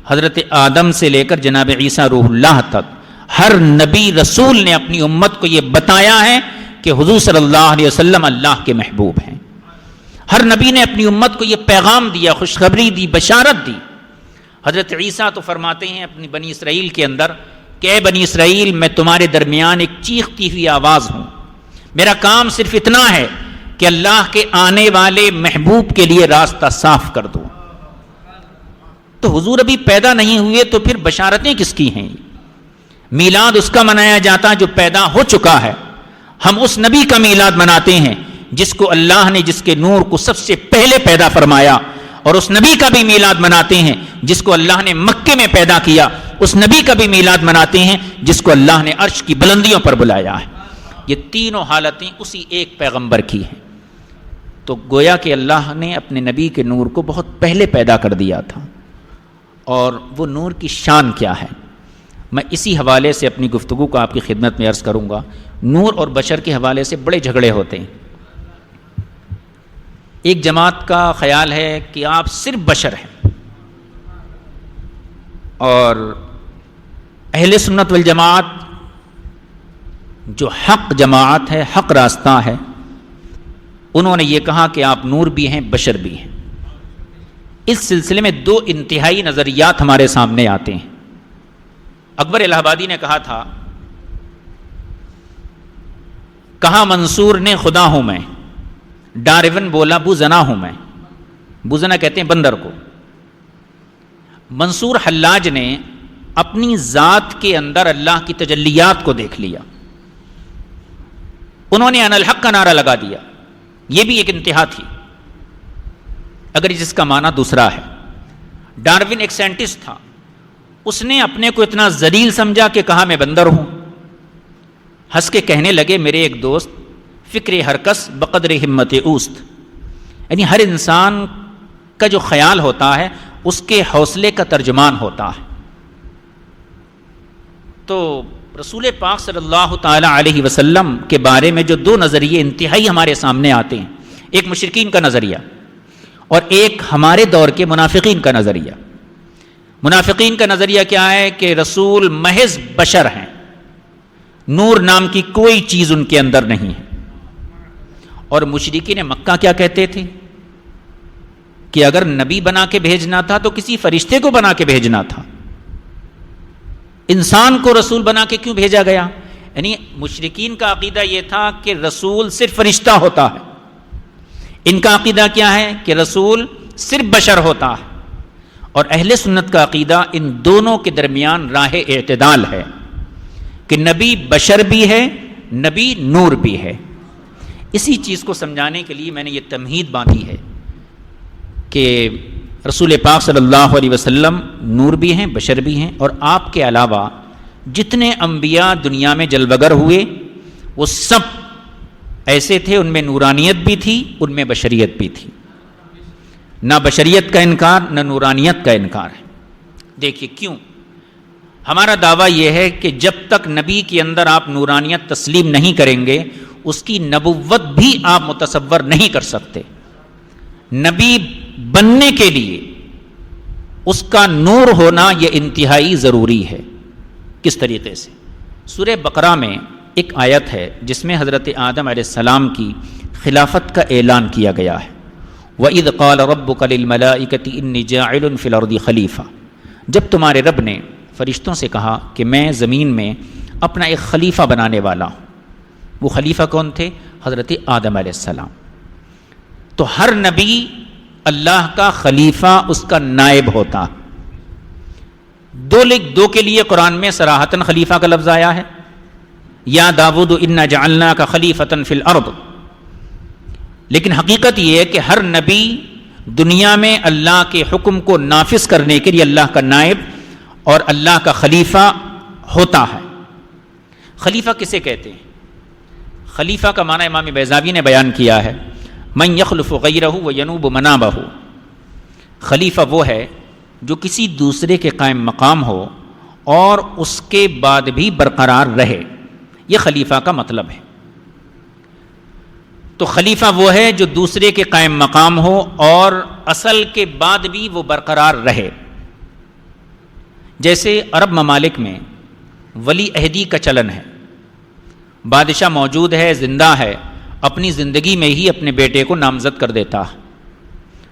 حضرت آدم سے لے کر جناب عیسیٰ روح اللہ تک ہر نبی رسول نے اپنی امت کو یہ بتایا ہے کہ حضور صلی اللہ علیہ وسلم اللہ کے محبوب ہیں۔ ہر نبی نے اپنی امت کو یہ پیغام دیا، خوشخبری دی، بشارت دی۔ حضرت عیسیٰ تو فرماتے ہیں اپنی بنی اسرائیل کے اندر کہ اے بنی اسرائیل میں تمہارے درمیان ایک چیختی ہوئی آواز ہوں، میرا کام صرف اتنا ہے کہ اللہ کے آنے والے محبوب کے لیے راستہ صاف کر دوں۔ تو حضور ابھی پیدا نہیں ہوئے تو پھر بشارتیں کس کی ہیں؟ میلاد اس کا منایا جاتا جو پیدا ہو چکا ہے۔ ہم اس نبی کا میلاد مناتے ہیں جس کو اللہ نے جس کے نور کو سب سے پہلے پیدا فرمایا، اور اس نبی کا بھی میلاد مناتے ہیں جس کو اللہ نے مکے میں پیدا کیا، اس نبی کا بھی میلاد مناتے ہیں جس کو اللہ نے عرش کی بلندیوں پر بلایا ہے۔ یہ تینوں حالتیں اسی ایک پیغمبر کی ہیں۔ تو گویا کہ اللہ نے اپنے نبی کے نور کو بہت پہلے پیدا کر دیا تھا، اور وہ نور کی شان کیا ہے میں اسی حوالے سے اپنی گفتگو کو آپ کی خدمت میں عرض کروں گا۔ نور اور بشر کے حوالے سے بڑے جھگڑے ہوتے ہیں۔ ایک جماعت کا خیال ہے کہ آپ صرف بشر ہیں، اور اہل سنت والجماعت جو حق جماعت ہے، حق راستہ ہے، انہوں نے یہ کہا کہ آپ نور بھی ہیں بشر بھی ہیں۔ اس سلسلے میں 2 انتہائی نظریات ہمارے سامنے آتے ہیں۔ اکبر الہ آبادی نے کہا تھا، کہا منصور نے خدا ہوں میں، ڈارون بولا بوزنا ہوں میں۔ بوزنا کہتے ہیں بندر کو۔ منصور حلاج نے اپنی ذات کے اندر اللہ کی تجلیات کو دیکھ لیا، انہوں نے انا الحق کا نعرہ لگا دیا۔ یہ بھی ایک انتہا تھی، اگر جس کا معنی دوسرا ہے۔ ڈارون ایک سائنٹسٹ تھا، اس نے اپنے کو اتنا ذلیل سمجھا کہ کہا میں بندر ہوں۔ ہنس کے کہنے لگے میرے ایک دوست، فکر ہر کس بقدر ہمت اوست، یعنی ہر انسان کا جو خیال ہوتا ہے اس کے حوصلے کا ترجمان ہوتا ہے۔ تو رسول پاک صلی اللہ تعالی علیہ وسلم کے بارے میں جو 2 نظریے انتہائی ہمارے سامنے آتے ہیں، ایک مشرکین کا نظریہ اور ایک ہمارے دور کے منافقین کا نظریہ۔ منافقین کا نظریہ کیا ہے کہ رسول محض بشر ہیں، نور نام کی کوئی چیز ان کے اندر نہیں ہے۔ اور مشرکین مکہ کیا کہتے تھے کہ اگر نبی بنا کے بھیجنا تھا تو کسی فرشتے کو بنا کے بھیجنا تھا، انسان کو رسول بنا کے کیوں بھیجا گیا؟ یعنی مشرکین کا عقیدہ یہ تھا کہ رسول صرف فرشتہ ہوتا ہے، ان کا عقیدہ کیا ہے کہ رسول صرف بشر ہوتا ہے۔ اور اہل سنت کا عقیدہ ان دونوں کے درمیان راہ اعتدال ہے کہ نبی بشر بھی ہے، نبی نور بھی ہے۔ اسی چیز کو سمجھانے کے لیے میں نے یہ تمہید باندھی ہے کہ رسول پاک صلی اللہ علیہ وسلم نور بھی ہیں، بشر بھی ہیں، اور آپ کے علاوہ جتنے انبیاء دنیا میں جلوگر ہوئے وہ سب ایسے تھے، ان میں نورانیت بھی تھی، ان میں بشریت بھی تھی۔ نہ بشریت کا انکار نہ نورانیت کا انکار ہے۔ دیکھیے کیوں؟ ہمارا دعویٰ یہ ہے کہ جب تک نبی کے اندر آپ نورانیت تسلیم نہیں کریں گے اس کی نبوت بھی آپ متصور نہیں کر سکتے۔ نبی بننے کے لیے اس کا نور ہونا یہ انتہائی ضروری ہے۔ کس طریقے سے؟ سورہ بقرہ میں ایک آیت ہے جس میں حضرت آدم علیہ السلام کی خلافت کا اعلان کیا گیا ہے۔ وَإِذْ قَالَ رَبُّكَ لِلْمَلَائِكَةِ إِنِّي جَاعِلٌ فِي الْأَرْضِ خَلِيفَةً، جب تمہارے رب نے فرشتوں سے کہا کہ میں زمین میں اپنا ایک خلیفہ بنانے والا ہوں۔ وہ خلیفہ کون تھے؟ حضرت آدم علیہ السلام۔ تو ہر نبی اللہ کا خلیفہ اس کا نائب ہوتا۔ دو کے لیے قرآن میں صراحتاً خلیفہ کا لفظ آیا ہے، یا داود انا جعلناک خلیفۃ فی الارض، لیکن حقیقت یہ ہے کہ ہر نبی دنیا میں اللہ کے حکم کو نافذ کرنے کے لیے اللہ کا نائب اور اللہ کا خلیفہ ہوتا ہے۔ خلیفہ کسے کہتے ہیں؟ خلیفہ کا معنی امام بیضاوی نے بیان کیا ہے، من یخلف غیرہ وینوب منابہ، خلیفہ وہ ہے جو کسی دوسرے کے قائم مقام ہو اور اس کے بعد بھی برقرار رہے، یہ خلیفہ کا مطلب ہے۔ تو خلیفہ وہ ہے جو دوسرے کے قائم مقام ہو اور اصل کے بعد بھی وہ برقرار رہے۔ جیسے عرب ممالک میں ولی عہدی کا چلن ہے، بادشاہ موجود ہے، زندہ ہے، اپنی زندگی میں ہی اپنے بیٹے کو نامزد کر دیتا ہے۔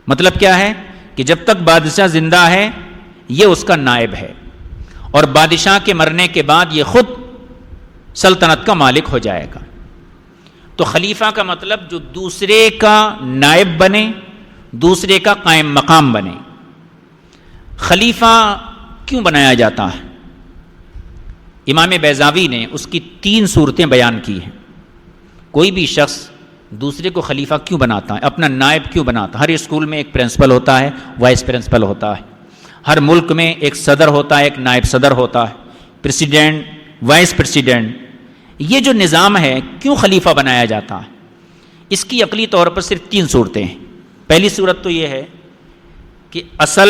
مطلب کیا ہے کہ جب تک بادشاہ زندہ ہے یہ اس کا نائب ہے، اور بادشاہ کے مرنے کے بعد یہ خود سلطنت کا مالک ہو جائے گا۔ تو خلیفہ کا مطلب جو دوسرے کا نائب بنے، دوسرے کا قائم مقام بنے۔ خلیفہ کیوں بنایا جاتا ہے؟ امام بیضاوی نے اس کی 3 صورتیں بیان کی ہیں۔ کوئی بھی شخص دوسرے کو خلیفہ کیوں بناتا ہے، اپنا نائب کیوں بناتا ہے؟ ہر اسکول میں ایک پرنسپل ہوتا ہے، وائس پرنسپل ہوتا ہے، ہر ملک میں ایک صدر ہوتا ہے، ایک نائب صدر ہوتا ہے، پریزیڈنٹ، وائس پریزیڈنٹ۔ یہ جو نظام ہے کیوں خلیفہ بنایا جاتا ہے؟ اس کی عقلی طور پر صرف 3 صورتیں ہیں۔ پہلی صورت تو یہ ہے کہ اصل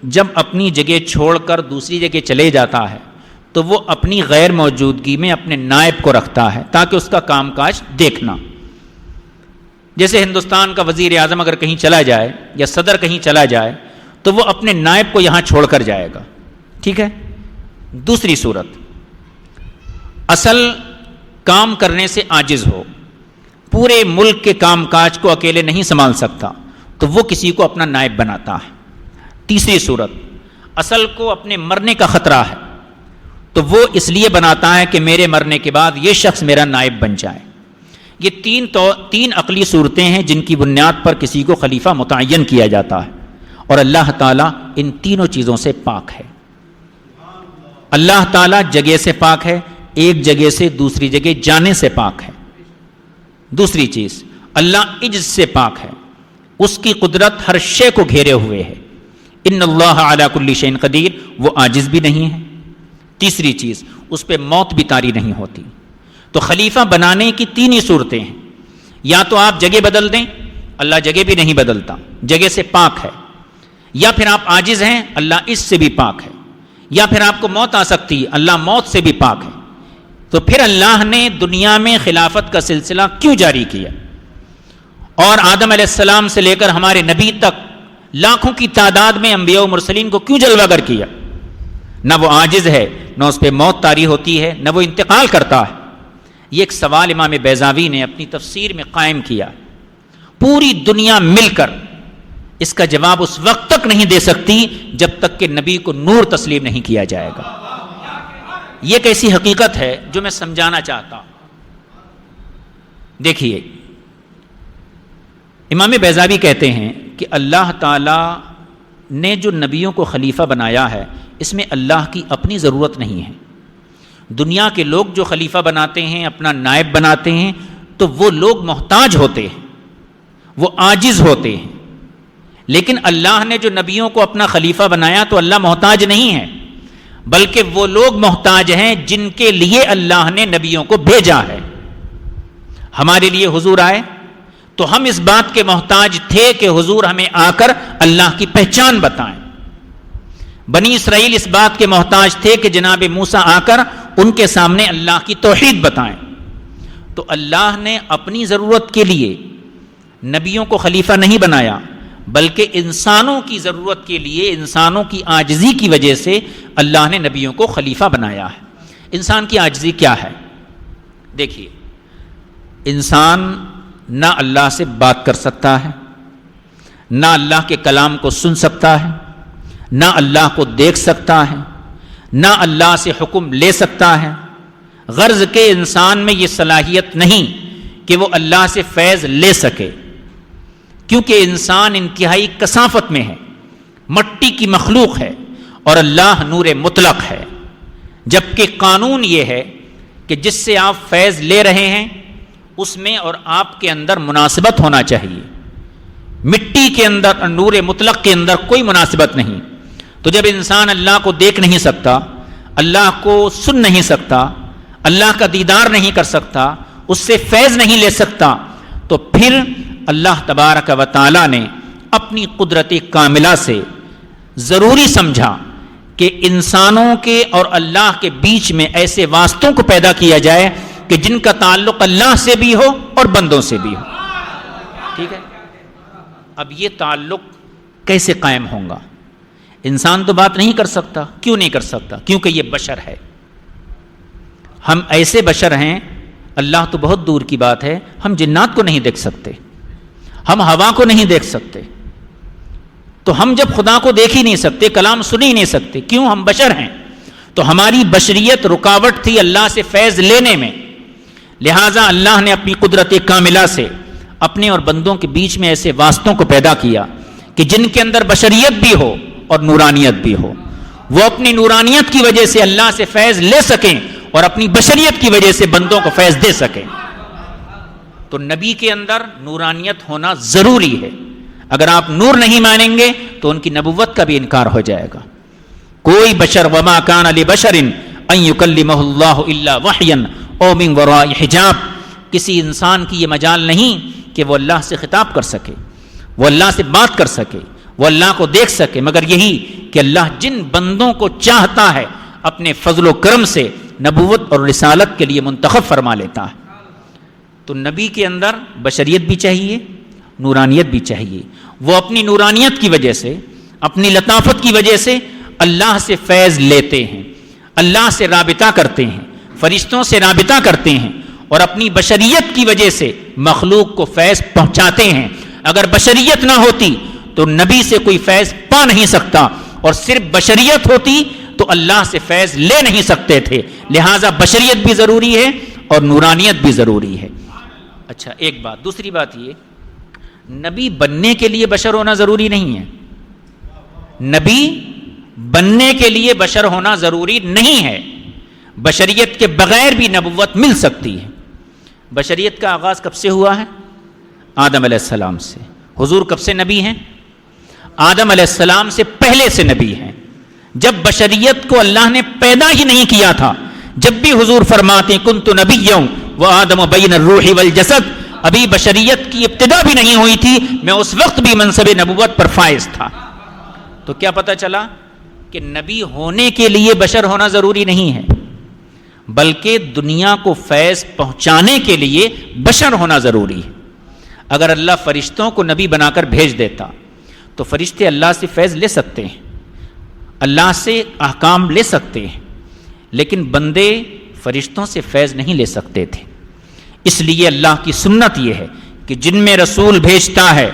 جب اپنی جگہ چھوڑ کر دوسری جگہ چلے جاتا ہے تو وہ اپنی غیر موجودگی میں اپنے نائب کو رکھتا ہے تاکہ اس کا کام کاج دیکھنا۔ جیسے ہندوستان کا وزیر اعظم اگر کہیں چلا جائے یا صدر کہیں چلا جائے تو وہ اپنے نائب کو یہاں چھوڑ کر جائے گا، ٹھیک ہے۔ دوسری صورت، اصل کام کرنے سے عاجز ہو، پورے ملک کے کام کاج کو اکیلے نہیں سنبھال سکتا تو وہ کسی کو اپنا نائب بناتا ہے۔ تیسری صورت، اصل کو اپنے مرنے کا خطرہ ہے تو وہ اس لیے بناتا ہے کہ میرے مرنے کے بعد یہ شخص میرا نائب بن جائے۔ یہ 3 عقلی صورتیں ہیں جن کی بنیاد پر کسی کو خلیفہ متعین کیا جاتا ہے، اور اللہ تعالیٰ ان تینوں چیزوں سے پاک ہے۔ اللہ تعالیٰ جگہ سے پاک ہے، ایک جگہ سے دوسری جگہ جانے سے پاک ہے۔ دوسری چیز، اللہ عجز سے پاک ہے، اس کی قدرت ہر شے کو گھیرے ہوئے ہے۔ ان اللہ علی کل شیء قدیر، وہ عاجز بھی نہیں ہے۔ تیسری چیز، اس پہ موت بھی طاری نہیں ہوتی۔ تو خلیفہ بنانے کی 3 ہی صورتیں ہیں، یا تو آپ جگہ بدل دیں، اللہ جگہ بھی نہیں بدلتا، جگہ سے پاک ہے، یا پھر آپ عاجز ہیں، اللہ اس سے بھی پاک ہے، یا پھر آپ کو موت آ سکتی ہے، اللہ موت سے بھی پاک ہے۔ تو پھر اللہ نے دنیا میں خلافت کا سلسلہ کیوں جاری کیا، اور آدم علیہ السلام سے لے کر ہمارے نبی تک لاکھوں کی تعداد میں انبیاء و مرسلین کو کیوں جلوہ گر کیا؟ نہ وہ عاجز ہے، نہ اس پہ موت طاری ہوتی ہے، نہ وہ انتقال کرتا ہے۔ یہ ایک سوال امام بیضاوی نے اپنی تفسیر میں قائم کیا۔ پوری دنیا مل کر اس کا جواب اس وقت تک نہیں دے سکتی جب تک کہ نبی کو نور تسلیم نہیں کیا جائے گا۔ یہ ایک ایسی حقیقت ہے جو میں سمجھانا چاہتا ہوں۔ دیکھیے، امام بیضاوی کہتے ہیں کہ اللہ تعالیٰ نے جو نبیوں کو خلیفہ بنایا ہے اس میں اللہ کی اپنی ضرورت نہیں ہے. دنیا کے لوگ جو خلیفہ بناتے ہیں، اپنا نائب بناتے ہیں، تو وہ لوگ محتاج ہوتے ہیں، وہ عاجز ہوتے ہیں. لیکن اللہ نے جو نبیوں کو اپنا خلیفہ بنایا تو اللہ محتاج نہیں ہے، بلکہ وہ لوگ محتاج ہیں جن کے لیے اللہ نے نبیوں کو بھیجا ہے. ہمارے لیے حضور آئے تو ہم اس بات کے محتاج تھے کہ حضور ہمیں آ کر اللہ کی پہچان بتائیں. بنی اسرائیل اس بات کے محتاج تھے کہ جناب موسیٰ آ کر ان کے سامنے اللہ کی توحید بتائیں. تو اللہ نے اپنی ضرورت کے لیے نبیوں کو خلیفہ نہیں بنایا، بلکہ انسانوں کی ضرورت کے لیے، انسانوں کی عاجزی کی وجہ سے اللہ نے نبیوں کو خلیفہ بنایا ہے. انسان کی عاجزی کیا ہے؟ دیکھیے، انسان نہ اللہ سے بات کر سکتا ہے، نہ اللہ کے کلام کو سن سکتا ہے، نہ اللہ کو دیکھ سکتا ہے، نہ اللہ سے حکم لے سکتا ہے. غرض کے انسان میں یہ صلاحیت نہیں کہ وہ اللہ سے فیض لے سکے، کیونکہ انسان انتہائی کثافت میں ہے، مٹی کی مخلوق ہے اور اللہ نور مطلق ہے. جبکہ قانون یہ ہے کہ جس سے آپ فیض لے رہے ہیں اس میں اور آپ کے اندر مناسبت ہونا چاہیے. مٹی کے اندر اور نور مطلق کے اندر کوئی مناسبت نہیں. تو جب انسان اللہ کو دیکھ نہیں سکتا، اللہ کو سن نہیں سکتا، اللہ کا دیدار نہیں کر سکتا، اس سے فیض نہیں لے سکتا، تو پھر اللہ تبارک و تعالی نے اپنی قدرت کاملہ سے ضروری سمجھا کہ انسانوں کے اور اللہ کے بیچ میں ایسے واسطوں کو پیدا کیا جائے کہ جن کا تعلق اللہ سے بھی ہو اور بندوں سے بھی ہو. ٹھیک ہے؟ اب یہ تعلق کیسے قائم ہوگا؟ انسان تو بات نہیں کر سکتا. کیوں نہیں کر سکتا؟ کیونکہ یہ بشر ہے. ہم ایسے بشر ہیں، اللہ تو بہت دور کی بات ہے، ہم جنات کو نہیں دیکھ سکتے، ہم ہوا کو نہیں دیکھ سکتے. تو ہم جب خدا کو دیکھ ہی نہیں سکتے، کلام سن ہی نہیں سکتے، کیوں؟ ہم بشر ہیں. تو ہماری بشریت رکاوٹ تھی اللہ سے فیض لینے میں. لہٰذا اللہ نے اپنی قدرت کاملہ سے اپنے اور بندوں کے بیچ میں ایسے واسطوں کو پیدا کیا کہ جن کے اندر بشریت بھی ہو اور نورانیت بھی ہو. وہ اپنی نورانیت کی وجہ سے اللہ سے فیض لے سکیں اور اپنی بشریت کی وجہ سے بندوں کو فیض دے سکیں. تو نبی کے اندر نورانیت ہونا ضروری ہے. اگر آپ نور نہیں مانیں گے تو ان کی نبوت کا بھی انکار ہو جائے گا. کوئی بشر وما کان لبشر ان یکلمہ اللہ الا وحیا او من وراء حجاب، کسی انسان کی یہ مجال نہیں کہ وہ اللہ سے خطاب کر سکے، وہ اللہ سے بات کر سکے، وہ اللہ کو دیکھ سکے، مگر یہی کہ اللہ جن بندوں کو چاہتا ہے اپنے فضل و کرم سے نبوت اور رسالت کے لیے منتخب فرما لیتا ہے. تو نبی کے اندر بشریت بھی چاہیے، نورانیت بھی چاہیے. وہ اپنی نورانیت کی وجہ سے، اپنی لطافت کی وجہ سے اللہ سے فیض لیتے ہیں، اللہ سے رابطہ کرتے ہیں، فرشتوں سے رابطہ کرتے ہیں، اور اپنی بشریت کی وجہ سے مخلوق کو فیض پہنچاتے ہیں. اگر بشریت نہ ہوتی تو نبی سے کوئی فیض پا نہیں سکتا، اور صرف بشریت ہوتی تو اللہ سے فیض لے نہیں سکتے تھے. لہٰذا بشریت بھی ضروری ہے اور نورانیت بھی ضروری ہے. اچھا، ایک بات. دوسری بات یہ، نبی بننے کے لیے بشر ہونا ضروری نہیں ہے. نبی بننے کے لیے بشر ہونا ضروری نہیں ہے. بشریت کے بغیر بھی نبوت مل سکتی ہے. بشریت کا آغاز کب سے ہوا ہے؟ آدم علیہ السلام سے. حضور کب سے نبی ہیں؟ آدم علیہ السلام سے پہلے سے نبی ہیں. جب بشریت کو اللہ نے پیدا ہی نہیں کیا تھا، جب بھی حضور فرماتے ہیں کنت نبیّا وآدم بین الروح والجسد، ابھی بشریت کی ابتدا بھی نہیں ہوئی تھی، میں اس وقت بھی منصب نبوت پر فائز تھا. تو کیا پتہ چلا کہ نبی ہونے کے لیے بشر ہونا ضروری نہیں ہے، بلکہ دنیا کو فیض پہنچانے کے لیے بشر ہونا ضروری ہے. اگر اللہ فرشتوں کو نبی بنا کر بھیج دیتا تو فرشتے اللہ سے فیض لے سکتے ہیں، اللہ سے احکام لے سکتے ہیں، لیکن بندے فرشتوں سے فیض نہیں لے سکتے تھے. اس لیے اللہ کی سنت یہ ہے کہ جن میں رسول بھیجتا ہے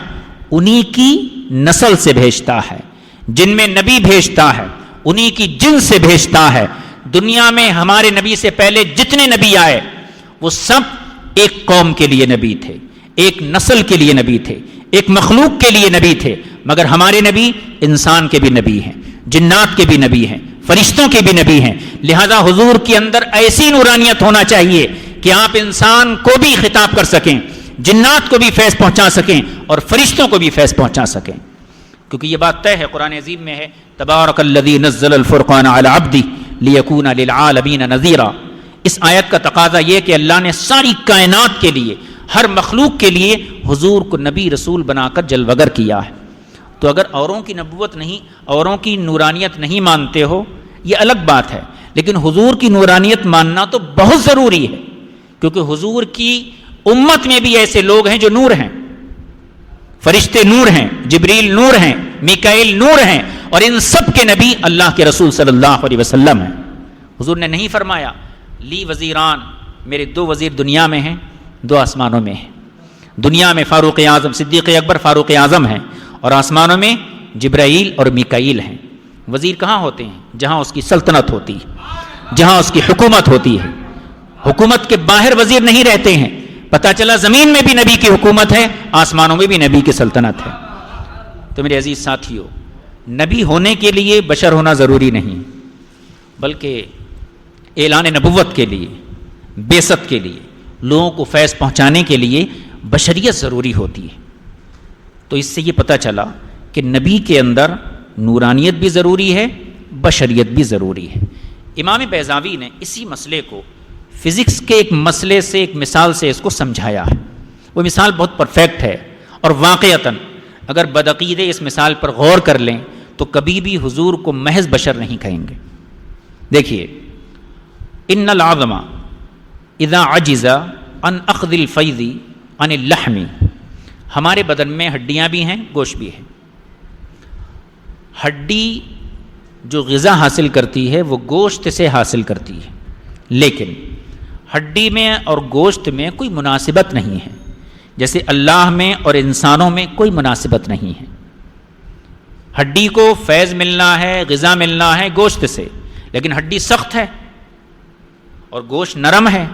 انہی کی نسل سے بھیجتا ہے، جن میں نبی بھیجتا ہے انہی کی جن سے بھیجتا ہے. دنیا میں ہمارے نبی سے پہلے جتنے نبی آئے وہ سب ایک قوم کے لیے نبی تھے، ایک نسل کے لیے نبی تھے، ایک مخلوق کے لیے نبی تھے، مگر ہمارے نبی انسان کے بھی نبی ہیں، جنات کے بھی نبی ہیں، فرشتوں کے بھی نبی ہیں. لہذا حضور کے اندر ایسی نورانیت ہونا چاہیے کہ آپ انسان کو بھی خطاب کر سکیں، جنات کو بھی فیض پہنچا سکیں اور فرشتوں کو بھی فیض پہنچا سکیں. کیونکہ یہ بات طے ہے، قرآن عظیم میں ہے تبارک الذی نزل الفرقان علی عبدہ لیکون للعالمین نذیرا. اس آیت کا تقاضا یہ کہ اللہ نے ساری کائنات کے لیے، ہر مخلوق کے لیے حضور کو نبی رسول بنا کر جلوگر کیا ہے. تو اگر اوروں کی نبوت نہیں، اوروں کی نورانیت نہیں مانتے ہو یہ الگ بات ہے، لیکن حضور کی نورانیت ماننا تو بہت ضروری ہے، کیونکہ حضور کی امت میں بھی ایسے لوگ ہیں جو نور ہیں. فرشتے نور ہیں، جبریل نور ہیں، میکائیل نور ہیں، اور ان سب کے نبی اللہ کے رسول صلی اللہ علیہ وسلم ہیں. حضور نے نہیں فرمایا لی وزیران، میرے 2 وزیر دنیا میں ہیں، 2 آسمانوں میں ہیں. دنیا میں فاروق اعظم، صدیق اکبر فاروق اعظم ہیں، اور آسمانوں میں جبرائیل اور میکائیل ہیں. وزیر کہاں ہوتے ہیں؟ جہاں اس کی سلطنت ہوتی ہے، جہاں اس کی حکومت ہوتی ہے. حکومت کے باہر وزیر نہیں رہتے ہیں. پتہ چلا زمین میں بھی نبی کی حکومت ہے، آسمانوں میں بھی نبی کی سلطنت ہے. تو میرے عزیز ساتھیو، نبی ہونے کے لیے بشر ہونا ضروری نہیں، بلکہ اعلان نبوت کے لیے، بعثت کے لیے، لوگوں کو فیض پہنچانے کے لیے بشریت ضروری ہوتی ہے. تو اس سے یہ پتہ چلا کہ نبی کے اندر نورانیت بھی ضروری ہے، بشریت بھی ضروری ہے. امام بیضاوی نے اسی مسئلے کو فزکس کے ایک مسئلے سے، ایک مثال سے اس کو سمجھایا ہے. وہ مثال بہت پرفیکٹ ہے، اور واقعتاً اگر بدعقیدے اس مثال پر غور کر لیں تو کبھی بھی حضور کو محض بشر نہیں کہیں گے. دیکھیے، ان العظم اذا عجز عن اخذ الفیض عن اللحم، ہمارے بدن میں ہڈیاں بھی ہیں، گوشت بھی ہے. ہڈی جو غذا حاصل کرتی ہے وہ گوشت سے حاصل کرتی ہے، لیکن ہڈی میں اور گوشت میں کوئی مناسبت نہیں ہے، جیسے اللہ میں اور انسانوں میں کوئی مناسبت نہیں ہے. ہڈی کو فیض ملنا ہے، غذا ملنا ہے گوشت سے، لیکن ہڈی سخت ہے اور گوشت نرم ہے،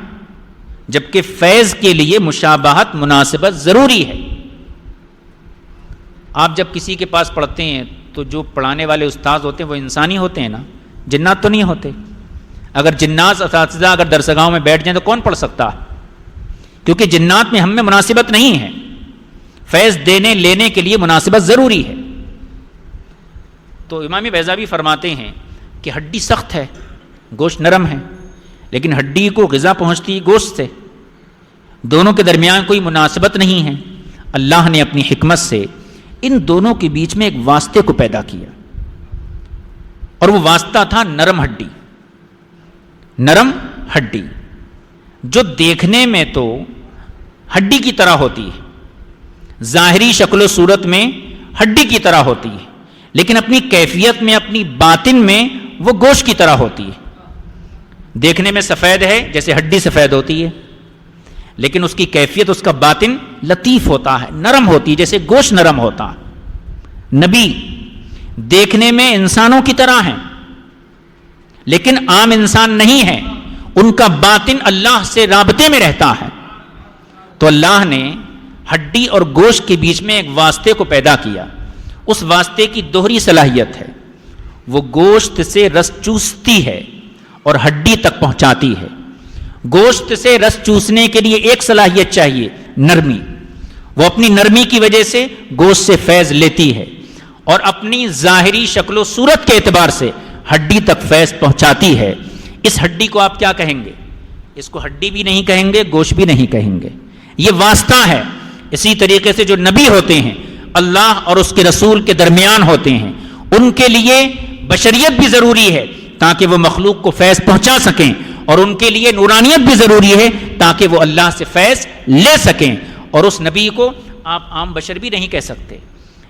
جبکہ فیض کے لیے مشابہت، مناسبت ضروری ہے. آپ جب کسی کے پاس پڑھتے ہیں تو جو پڑھانے والے استاد ہوتے ہیں وہ انسانی ہوتے ہیں نا، جنات تو نہیں ہوتے. اگر جنات اساتذہ اگر درسگاہوں میں بیٹھ جائیں تو کون پڑھ سکتا ہے؟ کیونکہ جنات میں ہم میں مناسبت نہیں ہے. فیض دینے لینے کے لیے مناسبت ضروری ہے. تو امام بیضاوی فرماتے ہیں کہ ہڈی سخت ہے، گوشت نرم ہے، لیکن ہڈی کو غذا پہنچتی گوشت سے، دونوں کے درمیان کوئی مناسبت نہیں ہے. اللہ نے اپنی حکمت سے ان دونوں کے بیچ میں ایک واسطے کو پیدا کیا، اور وہ واسطہ تھا نرم ہڈی. نرم ہڈی جو دیکھنے میں تو ہڈی کی طرح ہوتی ہے، ظاہری شکل و صورت میں ہڈی کی طرح ہوتی ہے، لیکن اپنی کیفیت میں، اپنی باطن میں وہ گوشت کی طرح ہوتی ہے. دیکھنے میں سفید ہے، جیسے ہڈی سفید ہوتی ہے، لیکن اس کی کیفیت، اس کا باطن لطیف ہوتا ہے، نرم ہوتی ہے، جیسے گوشت نرم ہوتا ہے. نبی دیکھنے میں انسانوں کی طرح ہیں، لیکن عام انسان نہیں ہے، ان کا باطن اللہ سے رابطے میں رہتا ہے. تو اللہ نے ہڈی اور گوشت کے بیچ میں ایک واسطے کو پیدا کیا. اس واسطے کی دوہری صلاحیت ہے، وہ گوشت سے رس چوستی ہے اور ہڈی تک پہنچاتی ہے. گوشت سے رس چوسنے کے لیے ایک صلاحیت چاہیے، نرمی. وہ اپنی نرمی کی وجہ سے گوشت سے فیض لیتی ہے، اور اپنی ظاہری شکل و صورت کے اعتبار سے ہڈی تک فیض پہنچاتی ہے. اس ہڈی کو آپ کیا کہیں گے؟ اس کو ہڈی بھی نہیں کہیں گے، گوشت بھی نہیں کہیں گے، یہ واسطہ ہے. اسی طریقے سے جو نبی ہوتے ہیں اللہ اور اس کے رسول کے درمیان ہوتے ہیں، ان کے لیے بشریت بھی ضروری ہے تاکہ وہ مخلوق کو فیض پہنچا سکیں، اور ان کے لیے نورانیت بھی ضروری ہے تاکہ وہ اللہ سے فیض لے سکیں. اور اس نبی کو آپ عام بشر بھی نہیں کہہ سکتے.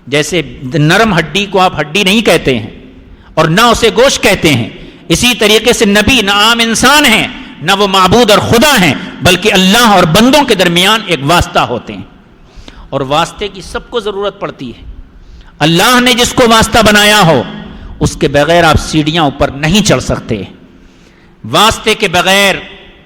جیسے نرم ہڈی کو آپ ہڈی نہیں کہتے ہیں اور نہ اسے گوشت کہتے ہیں، اسی طریقے سے نبی نہ عام انسان ہیں، نہ وہ معبود اور خدا ہیں، بلکہ اللہ اور بندوں کے درمیان ایک واسطہ ہوتے ہیں. اور واسطے کی سب کو ضرورت پڑتی ہے. اللہ نے جس کو واسطہ بنایا ہو اس کے بغیر آپ سیڑھیاں اوپر نہیں چڑھ سکتے. واسطے کے بغیر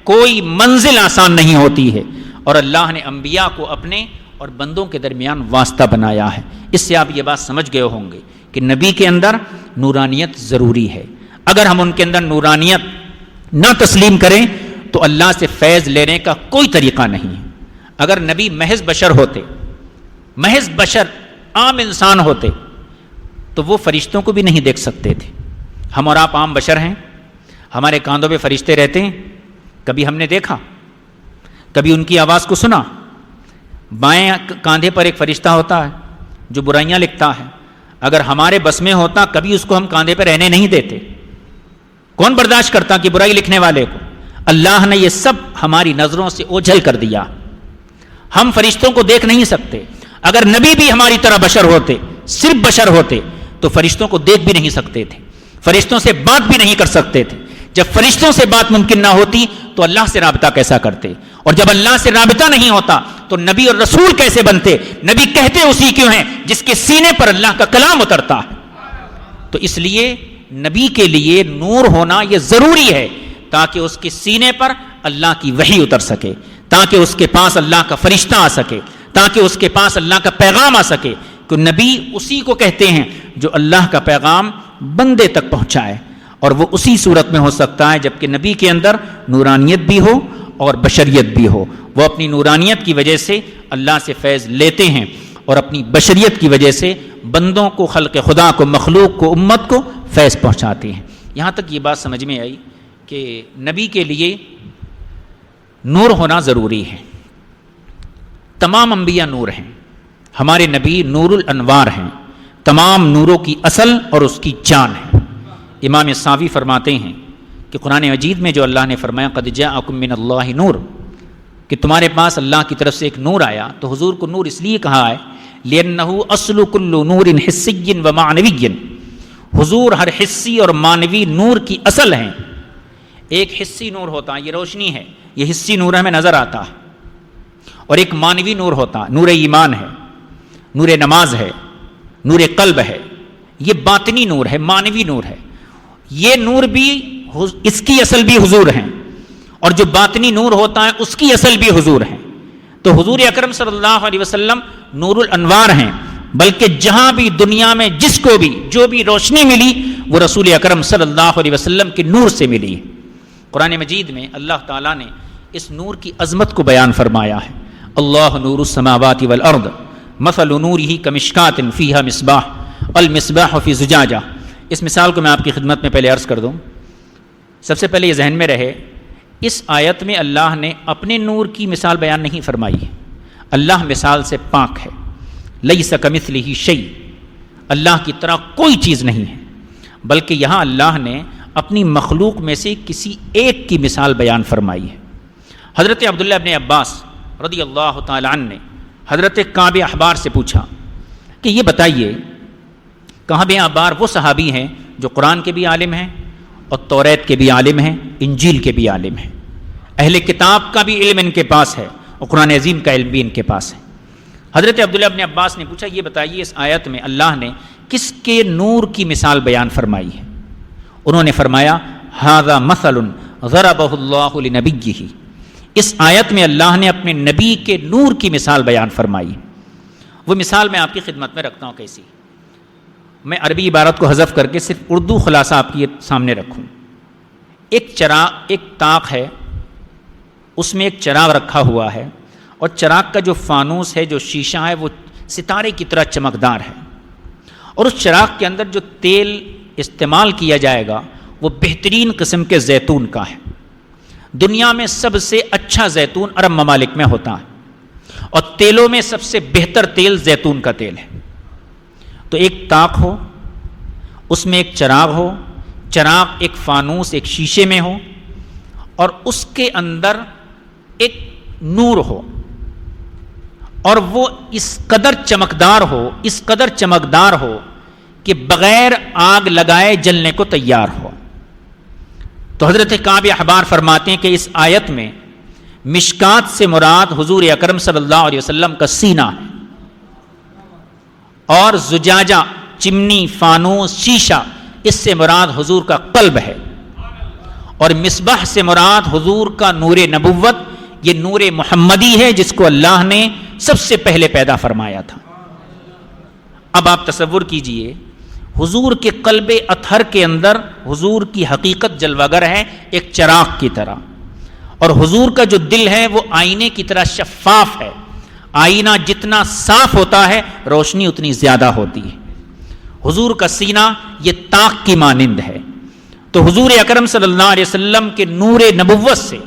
کوئی منزل آسان نہیں ہوتی ہے. اور اللہ نے انبیاء کو اپنے اور بندوں کے درمیان واسطہ بنایا ہے۔ اس سے آپ یہ بات سمجھ گئے ہوں گے کہ نبی کے اندر نورانیت ضروری ہے۔ اگر ہم ان کے اندر نورانیت نہ تسلیم کریں تو اللہ سے فیض لینے کا کوئی طریقہ نہیں ہے۔ اگر نبی محض بشر ہوتے، محض بشر عام انسان ہوتے تو وہ فرشتوں کو بھی نہیں دیکھ سکتے تھے۔ ہم اور آپ عام بشر ہیں، ہمارے کاندھوں پہ فرشتے رہتے ہیں، کبھی ہم نے دیکھا، کبھی ان کی آواز کو سنا؟ بائیں کاندھے پر ایک فرشتہ ہوتا ہے جو برائیاں لکھتا ہے، اگر ہمارے بس میں ہوتا کبھی اس کو ہم کاندھے پہ رہنے نہیں دیتے۔ کون برداشت کرتا کہ برائی لکھنے والے کو؟ اللہ نے یہ سب ہماری نظروں سے اوجھل کر دیا، ہم فرشتوں کو دیکھ نہیں سکتے۔ اگر نبی بھی ہماری طرح بشر ہوتے، صرف بشر ہوتے، تو فرشتوں کو دیکھ بھی نہیں سکتے تھے، فرشتوں سے بات بھی نہیں کر سکتے تھے۔ جب فرشتوں سے بات ممکن نہ ہوتی تو اللہ سے رابطہ کیسا کرتے؟ اور جب اللہ سے رابطہ نہیں ہوتا تو نبی اور رسول کیسے بنتے؟ نبی کہتے اسی کیوں ہیں جس کے سینے پر اللہ کا کلام اترتا ہے۔ تو اس لیے نبی کے لیے نور ہونا یہ ضروری ہے تاکہ اس کے سینے پر اللہ کی وحی اتر سکے، تاکہ اس کے پاس اللہ کا فرشتہ آ سکے، تاکہ اس کے پاس اللہ کا پیغام آ سکے۔ کہ نبی اسی کو کہتے ہیں جو اللہ کا پیغام بندے تک پہنچائے، اور وہ اسی صورت میں ہو سکتا ہے جبکہ نبی کے اندر نورانیت بھی ہو اور بشریت بھی ہو۔ وہ اپنی نورانیت کی وجہ سے اللہ سے فیض لیتے ہیں اور اپنی بشریت کی وجہ سے بندوں کو، خلق خدا کو، مخلوق کو، امت کو فیض پہنچاتے ہیں۔ یہاں تک یہ بات سمجھ میں آئی کہ نبی کے لیے نور ہونا ضروری ہے۔ تمام انبیاء نور ہیں، ہمارے نبی نور الانوار ہیں، تمام نوروں کی اصل اور اس کی جان ہے۔ امام ساوی فرماتے ہیں کہ قرآن مجید میں جو اللہ نے فرمایا قد جاءکم من اللہ نور، کہ تمہارے پاس اللہ کی طرف سے ایک نور آیا، تو حضور کو نور اس لیے کہا ہے لِأَنَّهُ أَصْلُ كُلُّ نُورٍ حِسِّيٍّ وَمَعْنَوِيٍّ، حضور ہر حسی اور معنوی نور کی اصل ہیں۔ ایک حسی نور ہوتا ہے، یہ روشنی ہے، یہ حسی نور ہمیں نظر آتا ہے، اور ایک معنوی نور ہوتا ہے، نور ایمان ہے، نور نماز ہے، نور قلب ہے، یہ باطنی نور ہے، معنوی نور ہے۔ یہ نور بھی اس کی اصل بھی حضور ہیں، اور جو باطنی نور ہوتا ہے اس کی اصل بھی حضور ہیں۔ تو حضور اکرم صلی اللہ علیہ وسلم نور الانوار ہیں، بلکہ جہاں بھی دنیا میں جس کو بھی جو بھی روشنی ملی وہ رسول اکرم صلی اللہ علیہ وسلم کے نور سے ملی۔ قرآن مجید میں اللہ تعالیٰ نے اس نور کی عظمت کو بیان فرمایا ہے۔ اللہ نور السماوات والارض مثل نورہ کمشکات فیہا مصباح المصباح فی زجاجہ۔ اس مثال کو میں آپ کی خدمت میں پہلے عرض کر دوں۔ سب سے پہلے یہ ذہن میں رہے، اس آیت میں اللہ نے اپنے نور کی مثال بیان نہیں فرمائی ہے۔ اللہ مثال سے پاک ہے، لیس کمثلہ شیء، اللہ کی طرح کوئی چیز نہیں ہے، بلکہ یہاں اللہ نے اپنی مخلوق میں سے کسی ایک کی مثال بیان فرمائی ہے۔ حضرت عبداللہ ابن عباس رضی اللہ تعالی عنہ نے حضرت کعب احبار سے پوچھا کہ یہ بتائیے، کعب احبار وہ صحابی ہیں جو قرآن کے بھی عالم ہیں اور توریت کے بھی عالم ہیں، انجیل کے بھی عالم ہیں، اہل کتاب کا بھی علم ان کے پاس ہے اور قرآن عظیم کا علم بھی ان کے پاس ہے۔ حضرت عبداللہ ابن عباس نے پوچھا یہ بتائیے اس آیت میں اللہ نے کس کے نور کی مثال بیان فرمائی ہے؟ انہوں نے فرمایا ھذا مثل ضربہ اللہ لنبیہ، اس آیت میں اللہ نے اپنے نبی کے نور کی مثال بیان فرمائی۔ وہ مثال میں آپ کی خدمت میں رکھتا ہوں کیسی، میں عربی عبارت کو حذف کر کے صرف اردو خلاصہ آپ کے سامنے رکھوں۔ ایک چراغ، ایک طاق ہے، اس میں ایک چراغ رکھا ہوا ہے، اور چراغ کا جو فانوس ہے، جو شیشہ ہے، وہ ستارے کی طرح چمکدار ہے، اور اس چراغ کے اندر جو تیل استعمال کیا جائے گا وہ بہترین قسم کے زیتون کا ہے۔ دنیا میں سب سے اچھا زیتون عرب ممالک میں ہوتا ہے، اور تیلوں میں سب سے بہتر تیل زیتون کا تیل ہے۔ تو ایک طاق ہو، اس میں ایک چراغ ہو، چراغ ایک فانوس، ایک شیشے میں ہو، اور اس کے اندر ایک نور ہو، اور وہ اس قدر چمکدار ہو، اس قدر چمکدار ہو کہ بغیر آگ لگائے جلنے کو تیار ہو۔ تو حضرت کعب احبار فرماتے ہیں کہ اس آیت میں مشکات سے مراد حضور اکرم صلی اللہ علیہ وسلم کا سینہ ہے، اور زجاجہ، چمنی، فانوس، شیشہ، اس سے مراد حضور کا قلب ہے، اور مصباح سے مراد حضور کا نور نبوت، یہ نور محمدی ہے جس کو اللہ نے سب سے پہلے پیدا فرمایا تھا۔ اب آپ تصور کیجئے حضور کے قلب اطہر کے اندر حضور کی حقیقت جلوہ گر ہے ایک چراغ کی طرح، اور حضور کا جو دل ہے وہ آئینے کی طرح شفاف ہے۔ آئینہ جتنا صاف ہوتا ہے روشنی اتنی زیادہ ہوتی ہے۔ حضور کا سینہ یہ طاق کی مانند ہے۔ تو حضور اکرم صلی اللہ علیہ وسلم کے نور نبوت سے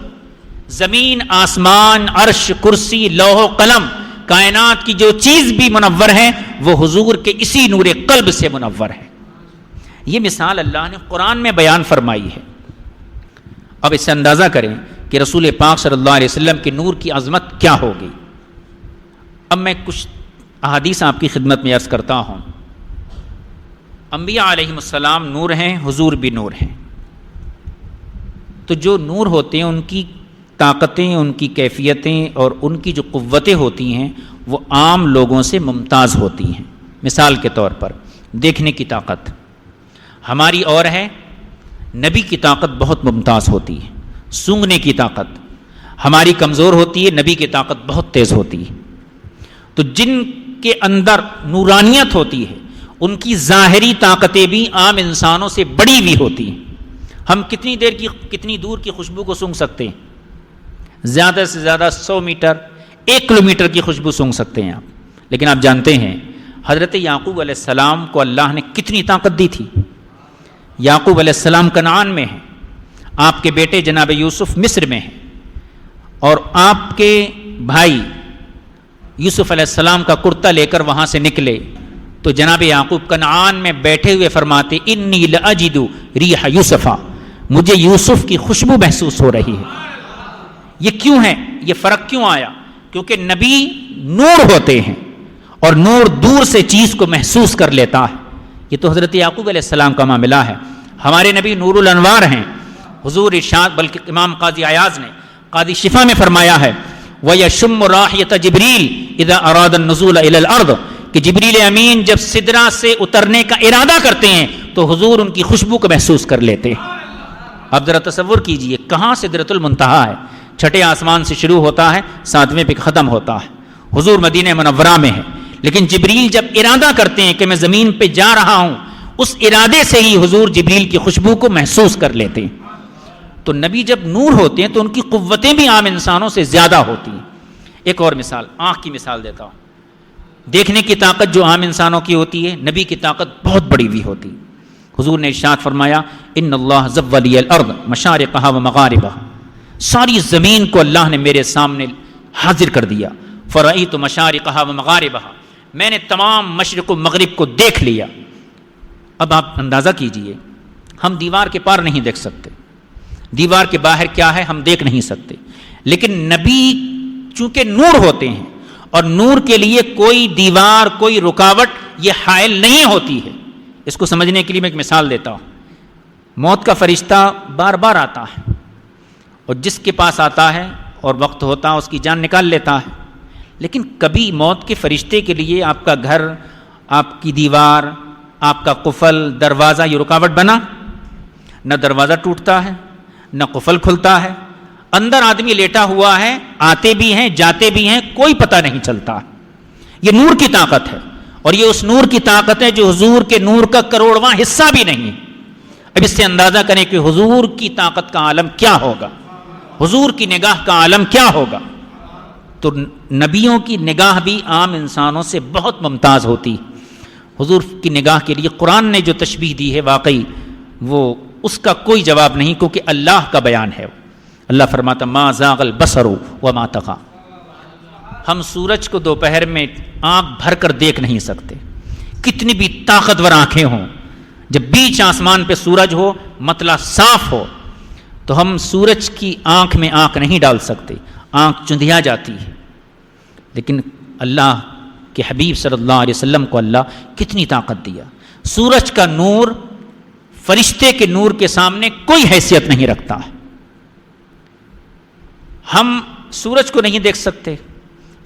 زمین، آسمان، عرش، کرسی، لوح و قلم، کائنات کی جو چیز بھی منور ہے وہ حضور کے اسی نور قلب سے منور ہے۔ یہ مثال اللہ نے قرآن میں بیان فرمائی ہے۔ اب اس سے اندازہ کریں کہ رسول پاک صلی اللہ علیہ وسلم کے نور کی عظمت کیا ہوگی۔ اب میں کچھ احادیث آپ کی خدمت میں عرض کرتا ہوں۔ انبیاء علیہم السلام نور ہیں، حضور بھی نور ہیں۔ تو جو نور ہوتے ہیں ان کی طاقتیں، ان کی کیفیتیں اور ان کی جو قوتیں ہوتی ہیں وہ عام لوگوں سے ممتاز ہوتی ہیں۔ مثال کے طور پر دیکھنے کی طاقت ہماری اور ہے، نبی کی طاقت بہت ممتاز ہوتی ہے۔ سونگھنے کی طاقت ہماری کمزور ہوتی ہے، نبی کی طاقت بہت تیز ہوتی ہے۔ تو جن کے اندر نورانیت ہوتی ہے ان کی ظاہری طاقتیں بھی عام انسانوں سے بڑی ہوئی ہوتی ہیں۔ ہم کتنی دور کی خوشبو کو سونگھ سکتے ہیں؟ زیادہ سے زیادہ 100 میٹر، 1 کلومیٹر کی خوشبو سونگھ سکتے ہیں آپ۔ لیکن آپ جانتے ہیں حضرت یعقوب علیہ السلام کو اللہ نے کتنی طاقت دی تھی۔ یعقوب علیہ السلام کنعان میں ہیں، آپ کے بیٹے جناب یوسف مصر میں ہیں، اور آپ کے بھائی یوسف علیہ السلام کا کرتا لے کر وہاں سے نکلے تو جناب یعقوب کنعان میں بیٹھے ہوئے فرماتے انی لاجد ریح یوسف، مجھے یوسف کی خوشبو محسوس ہو رہی ہے۔ یہ کیوں ہے؟ یہ فرق کیوں آیا؟ کیونکہ نبی نور ہوتے ہیں اور نور دور سے چیز کو محسوس کر لیتا ہے۔ یہ تو حضرت یعقوب علیہ السلام کا معاملہ ہے۔ ہمارے نبی نور الانوار ہیں۔ حضور ارشاد، بلکہ امام قاضی عیاض نے قاضی شفا میں فرمایا ہے وَيَشُمُّ رَاحِيَةَ جِبْرِيلَ إِذَا أَرَادَ النُّزُولَ إِلَى الْأَرْضِ، کہ جبریل امین جب سدرہ سے اترنے کا ارادہ کرتے ہیں تو حضور ان کی خوشبو کو محسوس کر لیتے ہیں۔ اب ذرا تصور کیجئے کہاں سدرۃ المنتہا ہے، چھٹے آسمان سے شروع ہوتا ہے، 7ویں پہ ختم ہوتا ہے۔ حضور مدینہ منورہ میں ہے، لیکن جبریل جب ارادہ کرتے ہیں کہ میں زمین پہ جا رہا ہوں، اس ارادے سے ہی حضور جبریل کی خوشبو کو محسوس کر لیتے ہیں۔ تو نبی جب نور ہوتے ہیں تو ان کی قوتیں بھی عام انسانوں سے زیادہ ہوتی ہیں۔ ایک اور مثال، آنکھ کی مثال دیتا ہوں۔ دیکھنے کی طاقت جو عام انسانوں کی ہوتی ہے، نبی کی طاقت بہت بڑی ہوئی ہوتی ہے۔ حضور نے ارشاد فرمایا ان اللہ زوّ لی الارض مشارقها ومغاربها، ساری زمین کو اللہ نے میرے سامنے حاضر کر دیا۔ فرأیت مشارقها ومغاربها، میں نے تمام مشرق و مغرب کو دیکھ لیا۔ اب آپ اندازہ کیجئے، ہم دیوار کے پار نہیں دیکھ سکتے، دیوار کے باہر کیا ہے ہم دیکھ نہیں سکتے، لیکن نبی چونکہ نور ہوتے ہیں اور نور کے لیے کوئی دیوار، کوئی رکاوٹ یہ حائل نہیں ہوتی ہے۔ اس کو سمجھنے کے لیے میں ایک مثال دیتا ہوں۔ موت کا فرشتہ بار بار آتا ہے، اور جس کے پاس آتا ہے اور وقت ہوتا ہے اس کی جان نکال لیتا ہے، لیکن کبھی موت کے فرشتے کے لیے آپ کا گھر، آپ کی دیوار، آپ کا قفل، دروازہ یہ رکاوٹ بنا؟ نہ دروازہ ٹوٹتا ہے، نہ قفل کھلتا ہے، اندر آدمی لیٹا ہوا ہے، آتے بھی ہیں جاتے بھی ہیں، کوئی پتہ نہیں چلتا۔ یہ نور کی طاقت ہے، اور یہ اس نور کی طاقت ہے جو حضور کے نور کا کروڑواں حصہ بھی نہیں۔ اب اس سے اندازہ کریں کہ حضور کی طاقت کا عالم کیا ہوگا، حضور کی نگاہ کا عالم کیا ہوگا۔ تو نبیوں کی نگاہ بھی عام انسانوں سے بہت ممتاز ہوتی۔ حضور کی نگاہ کے لیے قرآن نے جو تشبیہ دی ہے واقعی وہ اس کا کوئی جواب نہیں، کیونکہ اللہ کا بیان ہے۔ اللہ فرماتا ما زاغ البصر وما طغى، ہم سورج کو دوپہر میں آنکھ بھر کر دیکھ نہیں سکتے، کتنی بھی طاقتور آنکھیں ہوں، جب بیچ آسمان پہ سورج ہو، مطلع صاف ہو، تو ہم سورج کی آنکھ میں آنکھ نہیں ڈال سکتے، آنکھ چندھیا جاتی ہے۔ لیکن اللہ کے حبیب صلی اللہ علیہ وسلم کو اللہ کتنی طاقت دیا۔ سورج کا نور فرشتے کے نور کے سامنے کوئی حیثیت نہیں رکھتا ہے۔ ہم سورج کو نہیں دیکھ سکتے،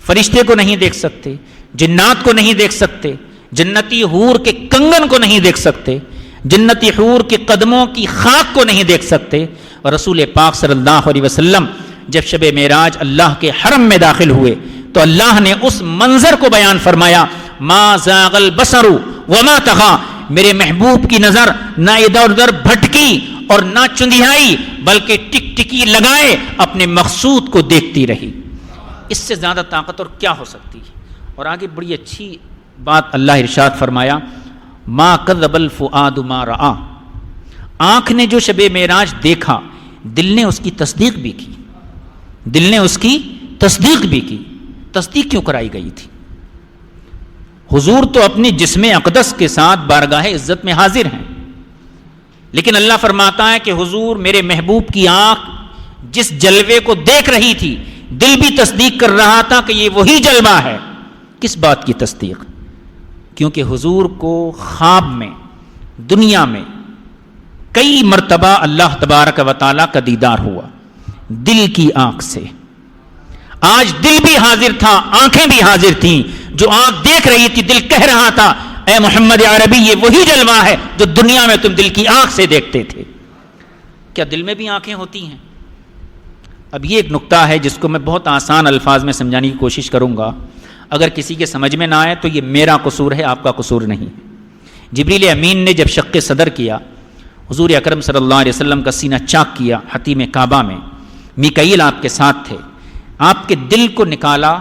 فرشتے کو نہیں دیکھ سکتے، جنات کو نہیں دیکھ سکتے، جنتی حور کے کنگن کو نہیں دیکھ سکتے، جنتی حور کے قدموں کی خاک کو نہیں دیکھ سکتے، اور رسول پاک صلی اللہ علیہ وسلم جب شب معراج اللہ کے حرم میں داخل ہوئے تو اللہ نے اس منظر کو بیان فرمایا، ما زاغ البصر وما طغى، میرے محبوب کی نظر نہ ادھر ادھر بھٹکی اور نہ چندیائی، بلکہ ٹک ٹکی لگائے اپنے مقصود کو دیکھتی رہی۔ اس سے زیادہ طاقت اور کیا ہو سکتی ہے؟ اور آگے بڑی اچھی بات اللہ ارشاد فرمایا، ما کذب الفؤاد ما رأى، آنکھ نے جو شب معراج دیکھا دل نے اس کی تصدیق بھی کی، دل نے اس کی تصدیق بھی کی۔ تصدیق کیوں کرائی گئی تھی؟ حضور تو اپنے جسم اقدس کے ساتھ بارگاہ عزت میں حاضر ہیں، لیکن اللہ فرماتا ہے کہ حضور میرے محبوب کی آنکھ جس جلوے کو دیکھ رہی تھی دل بھی تصدیق کر رہا تھا کہ یہ وہی جلوہ ہے۔ کس بات کی تصدیق؟ کیونکہ حضور کو خواب میں دنیا میں کئی مرتبہ اللہ تبارک و تعالیٰ کا دیدار ہوا دل کی آنکھ سے۔ آج دل بھی حاضر تھا، آنکھیں بھی حاضر تھیں، جو آنکھ دیکھ رہی تھی دل کہہ رہا تھا اے محمد عربی یہ وہی جلوہ ہے جو دنیا میں تم دل کی آنکھ سے دیکھتے تھے۔ کیا دل میں بھی آنکھیں ہوتی ہیں؟ اب یہ ایک نقطہ ہے جس کو میں بہت آسان الفاظ میں سمجھانے کی کوشش کروں گا، اگر کسی کے سمجھ میں نہ آئے تو یہ میرا قصور ہے، آپ کا قصور نہیں۔ جبریل امین نے جب شق صدر کیا، حضور اکرم صلی اللہ علیہ وسلم کا سینہ چاک کیا حتیم کعبہ میں، میکائیل آپ کے ساتھ تھے، آپ کے دل کو نکالا،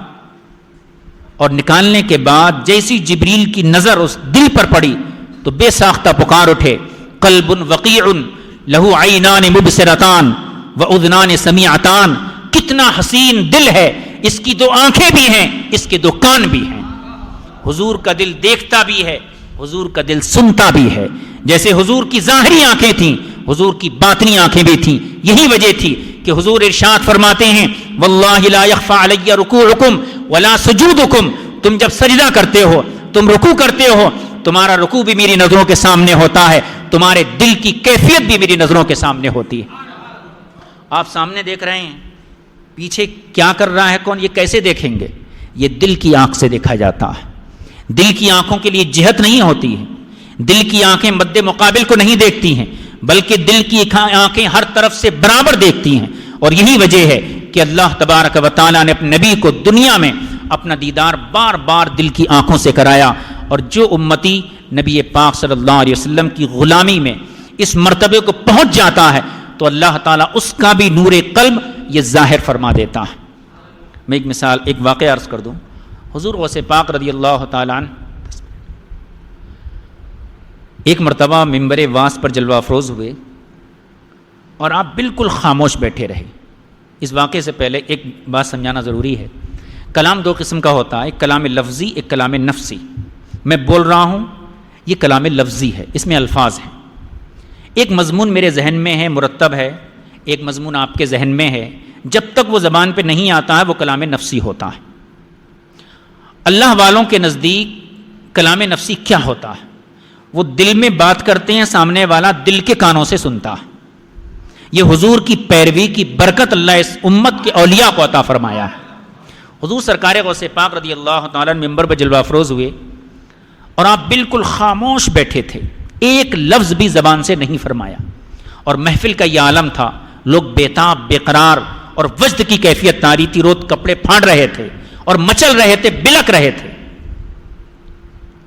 اور نکالنے کے بعد جیسی جبریل کی نظر اس دل پر پڑی تو بے ساختہ پکار اٹھے، قلب وقیع لہو عینان مبصرتان واذنان سمیعتان، کتنا حسین دل ہے، اس کی دو آنکھیں بھی ہیں، اس کے دو کان بھی ہیں۔ حضور کا دل دیکھتا بھی ہے، حضور کا دل سنتا بھی ہے۔ جیسے حضور کی ظاہری آنکھیں تھیں، حضور کی باطنی آنکھیں بھی تھیں۔ یہی وجہ تھی کہ حضور ارشاد فرماتے ہیں واللہ لا یخفی علی رکوعکم ولا سجودکم، تم جب سجدہ کرتے ہو، تم رکوع کرتے ہو، تمہارا رکوع بھی میری نظروں کے سامنے ہوتا ہے، تمہارے دل کی کیفیت بھی میری نظروں کے سامنے ہوتی ہے۔ آپ سامنے دیکھ رہے ہیں، پیچھے کیا کر رہا ہے کون، یہ کیسے دیکھیں گے؟ یہ دل کی آنکھ سے دیکھا جاتا ہے۔ دل کی آنکھوں کے لیے جہت نہیں ہوتی ہے، دل کی آنکھیں مد مقابل کو نہیں دیکھتی ہیں، بلکہ دل کی آنکھیں ہر طرف سے برابر دیکھتی ہیں۔ اور یہی وجہ ہے کہ اللہ تبارک و تعالیٰ نے اپنے نبی کو دنیا میں اپنا دیدار بار بار دل کی آنکھوں سے کرایا، اور جو امتی نبی پاک صلی اللہ علیہ وسلم کی غلامی میں اس مرتبے کو پہنچ جاتا ہے تو اللہ تعالیٰ اس کا بھی نور قلب یہ ظاہر فرما دیتا ہے۔ میں ایک مثال، ایک واقعہ عرض کر دوں۔ حضور غوث پاک رضی اللہ تعالیٰ عنہ ایک مرتبہ منبر واس پر جلوہ افروز ہوئے اور آپ بالکل خاموش بیٹھے رہے۔ اس واقعے سے پہلے ایک بات سمجھانا ضروری ہے، کلام دو قسم کا ہوتا ہے، ایک کلام لفظی، ایک کلام نفسی۔ میں بول رہا ہوں یہ کلام لفظی ہے، اس میں الفاظ ہیں۔ ایک مضمون میرے ذہن میں ہے، مرتب ہے، ایک مضمون آپ کے ذہن میں ہے، جب تک وہ زبان پہ نہیں آتا ہے وہ کلام نفسی ہوتا ہے۔ اللہ والوں کے نزدیک کلام نفسی کیا ہوتا ہے؟ وہ دل میں بات کرتے ہیں، سامنے والا دل کے کانوں سے سنتا ہے۔ یہ حضور کی پیروی کی برکت اللہ اس امت کے اولیاء کو عطا فرمایا ہے۔ حضور سرکار غوث پاک رضی اللہ تعالیٰ ممبر پر جلوہ افروز ہوئے اور آپ بالکل خاموش بیٹھے تھے، ایک لفظ بھی زبان سے نہیں فرمایا، اور محفل کا یہ عالم تھا، لوگ بےتاب، بے قرار اور وجد کی کیفیت تاری تھی، روز کپڑے پھاڑ رہے تھے اور مچل رہے تھے، بلک رہے تھے۔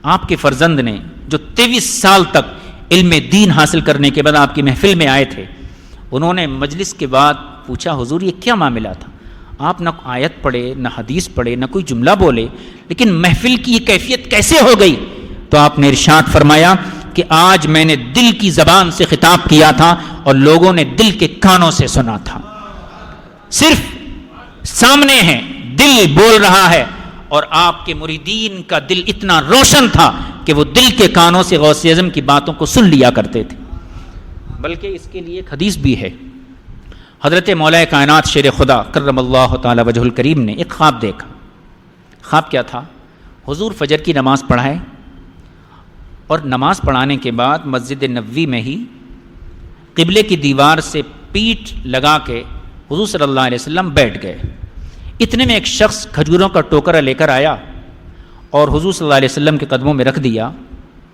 آپ کے فرزند نے جو 23 سال تک علم دین حاصل کرنے کے بعد آپ کی محفل میں آئے تھے، انہوں نے مجلس کے بعد پوچھا حضور یہ کیا معاملہ تھا؟ آپ نہ آیت پڑھے، نہ حدیث پڑھے، نہ کوئی جملہ بولے، لیکن محفل کی یہ کیفیت کیسے ہو گئی؟ تو آپ نے ارشاد فرمایا کہ آج میں نے دل کی زبان سے خطاب کیا تھا اور لوگوں نے دل کے کانوں سے سنا تھا۔ صرف سامنے ہے، دل بول رہا ہے، اور آپ کے مریدین کا دل اتنا روشن تھا کہ وہ دل کے کانوں سے غوث اعظم کی باتوں کو سن لیا کرتے تھے۔ بلکہ اس کے لیے ایک حدیث بھی ہے، حضرت مولا کائنات شیر خدا کرم اللہ تعالی وجہ الکریم نے ایک خواب دیکھا۔ خواب کیا تھا؟ حضور فجر کی نماز پڑھائے اور نماز پڑھانے کے بعد مسجد نبوی میں ہی قبلے کی دیوار سے پیٹھ لگا کے حضور صلی اللہ علیہ وسلم بیٹھ گئے۔ اتنے میں ایک شخص کھجوروں کا ٹوکرا لے کر آیا اور حضور صلی اللہ علیہ وسلم کے قدموں میں رکھ دیا۔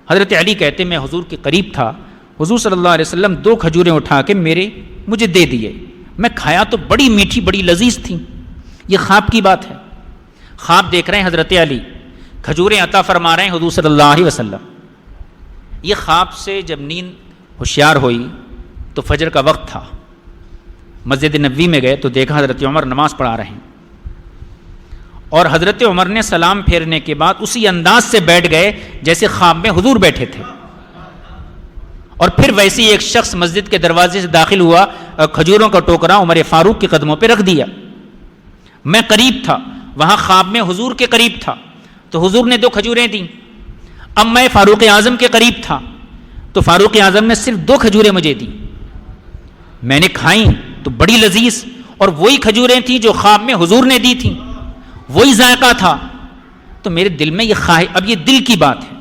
حضرت علی کہتے میں حضور کے قریب تھا، حضور صلی اللہ علیہ وسلم 2 کھجوریں اٹھا کے مجھے دے دیے، میں کھایا تو بڑی میٹھی بڑی لذیذ تھی. یہ خواب کی بات ہے. خواب دیکھ رہے ہیں حضرت علی, کھجوریں عطا فرما رہے ہیں حضور صلی اللہ علیہ وسلم. یہ خواب سے جب نیند ہوشیار ہوئی تو فجر کا وقت تھا. مسجد نبوی میں گئے تو دیکھا حضرت عمر نماز پڑھا رہے ہیں, اور حضرت عمر نے سلام پھیرنے کے بعد اسی انداز سے بیٹھ گئے جیسے خواب میں حضور بیٹھے تھے. اور پھر ویسے ہی ایک شخص مسجد کے دروازے سے داخل ہوا, کھجوروں کا ٹوکرا عمر فاروق کے قدموں پہ رکھ دیا. میں قریب تھا, وہاں خواب میں حضور کے قریب تھا تو حضور نے 2 کھجوریں دیں. اب میں فاروق اعظم کے قریب تھا تو فاروق اعظم نے صرف 2 کھجوریں مجھے دیں. میں نے کھائیں تو بڑی لذیذ, اور وہی کھجوریں تھیں جو خواب میں حضور نے دی تھیں, وہی ذائقہ تھا. تو میرے دل میں یہ اب یہ دل کی بات ہے.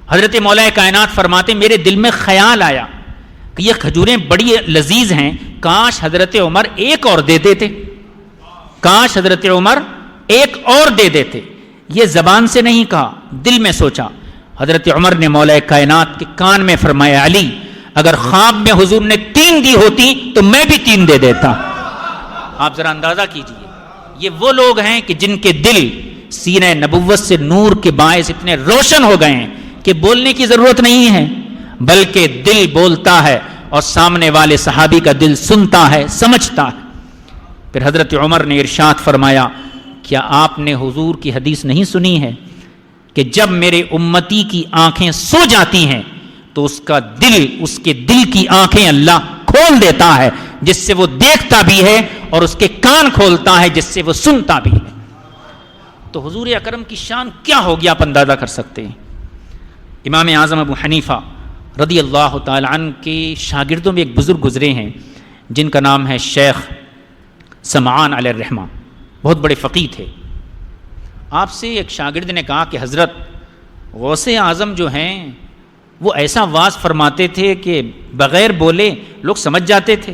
حضرت مولا کائنات فرماتے میرے دل میں خیال آیا کہ یہ کھجوریں بڑی لذیذ ہیں, کاش حضرت عمر ایک اور دے دیتے, کاش حضرت عمر ایک اور دے دیتے. یہ زبان سے نہیں کہا, دل میں سوچا. حضرت عمر نے مولا کائنات کے کان میں فرمایا, علی اگر خواب میں حضور نے 3 دی ہوتی تو میں بھی 3 دے دیتا. آپ ذرا اندازہ کیجئے, یہ وہ لوگ ہیں کہ جن کے دل سینہ نبوت سے نور کے باعث اتنے روشن ہو گئے ہیں کہ بولنے کی ضرورت نہیں ہے, بلکہ دل بولتا ہے اور سامنے والے صحابی کا دل سنتا ہے, سمجھتا ہے. پھر حضرت عمر نے ارشاد فرمایا, کیا آپ نے حضور کی حدیث نہیں سنی ہے کہ جب میرے امتی کی آنکھیں سو جاتی ہیں تو اس کا دل, اس کے دل کی آنکھیں اللہ کھول دیتا ہے جس سے وہ دیکھتا بھی ہے, اور اس کے کان کھولتا ہے جس سے وہ سنتا بھی ہے. تو حضور اکرم کی شان کیا ہوگی آپ اندازہ کر سکتے ہیں. امام اعظم ابو حنیفہ رضی اللہ تعالی عنہ کے شاگردوں میں ایک بزرگ گزرے ہیں جن کا نام ہے شیخ سمعان علیہ الرحمہ, بہت بڑے فقیہ تھے. آپ سے ایک شاگرد نے کہا کہ حضرت غوث اعظم جو ہیں وہ ایسا واز فرماتے تھے کہ بغیر بولے لوگ سمجھ جاتے تھے,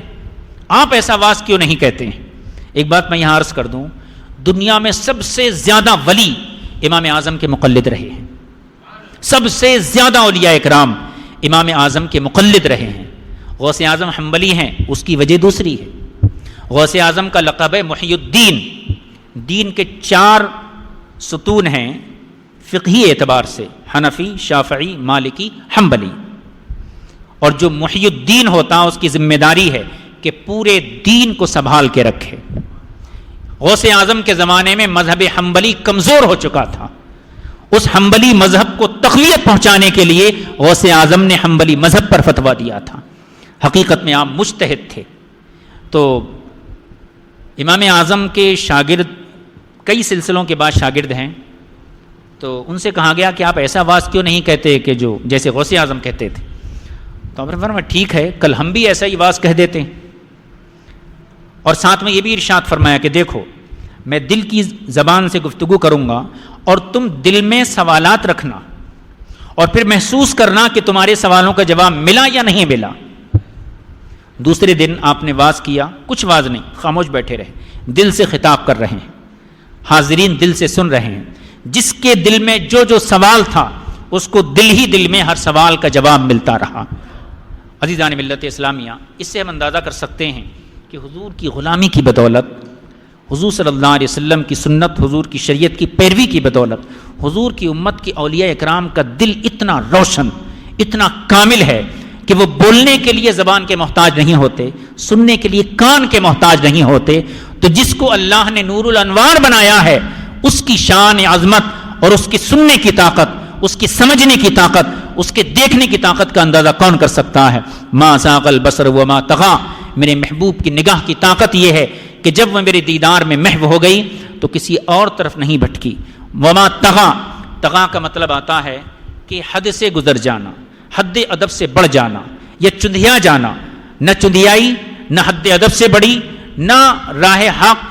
آپ ایسا واز کیوں نہیں کہتے ہیں. ایک بات میں یہاں عرض کر دوں, دنیا میں سب سے زیادہ ولی امام اعظم کے مقلد رہے ہیں, سب سے زیادہ اولیاء اکرام امام اعظم کے مقلد رہے ہیں. غوث اعظم حنبلی ہیں, اس کی وجہ دوسری ہے. غوث اعظم کا لقب ہے محی الدین. دین کے 4 ستون ہیں فقہی اعتبار سے, حنفی, شافعی, مالکی, حنبلی. اور جو محی الدین ہوتا اس کی ذمہ داری ہے کہ پورے دین کو سنبھال کے رکھے. غوث اعظم کے زمانے میں مذہب حنبلی کمزور ہو چکا تھا. اس حنبلی مذہب کو تقویت پہنچانے کے لیے غوث اعظم نے حنبلی مذہب پر فتویٰ دیا تھا. حقیقت میں آپ مجتہد تھے. تو امام اعظم کے شاگرد کئی سلسلوں کے بعد شاگرد ہیں, تو ان سے کہا گیا کہ آپ ایسا واز کیوں نہیں کہتے کہ جو جیسے غوث اعظم کہتے تھے. تو آپ نے فرمایا ٹھیک ہے, کل ہم بھی ایسا ہی واز کہہ دیتے ہیں. اور ساتھ میں یہ بھی ارشاد فرمایا کہ دیکھو میں دل کی زبان سے گفتگو کروں گا اور تم دل میں سوالات رکھنا اور پھر محسوس کرنا کہ تمہارے سوالوں کا جواب ملا یا نہیں ملا. دوسرے دن آپ نے واز کیا, کچھ واز نہیں, خاموش بیٹھے رہے, دل سے خطاب کر رہے ہیں, حاضرین دل سے سن رہے ہیں. جس کے دل میں جو جو سوال تھا اس کو دل ہی دل میں ہر سوال کا جواب ملتا رہا. عزیزان ملت اسلامیہ, اس سے ہم اندازہ کر سکتے ہیں کہ حضور کی غلامی کی بدولت, حضور صلی اللہ علیہ وسلم کی سنت, حضور کی شریعت کی پیروی کی بدولت, حضور کی امت کی اولیاء اکرام کا دل اتنا روشن, اتنا کامل ہے کہ وہ بولنے کے لیے زبان کے محتاج نہیں ہوتے, سننے کے لیے کان کے محتاج نہیں ہوتے. تو جس کو اللہ نے نور الانوار بنایا ہے اس کی شان عظمت اور اس کی سننے کی طاقت, اس کی سمجھنے کی طاقت, اس کے دیکھنے کی طاقت کا اندازہ کون کر سکتا ہے. ما زاغ البصر وما طغى, میرے محبوب کی نگاہ کی طاقت یہ ہے کہ جب وہ میرے دیدار میں محو ہو گئی تو کسی اور طرف نہیں بھٹکی. وما طغى, طغى کا مطلب آتا ہے کہ حد سے گزر جانا, حد ادب سے بڑھ جانا یا چندھیا جانا. نہ چندھیائی, نہ حد ادب سے بڑھی, نہ راہ حق,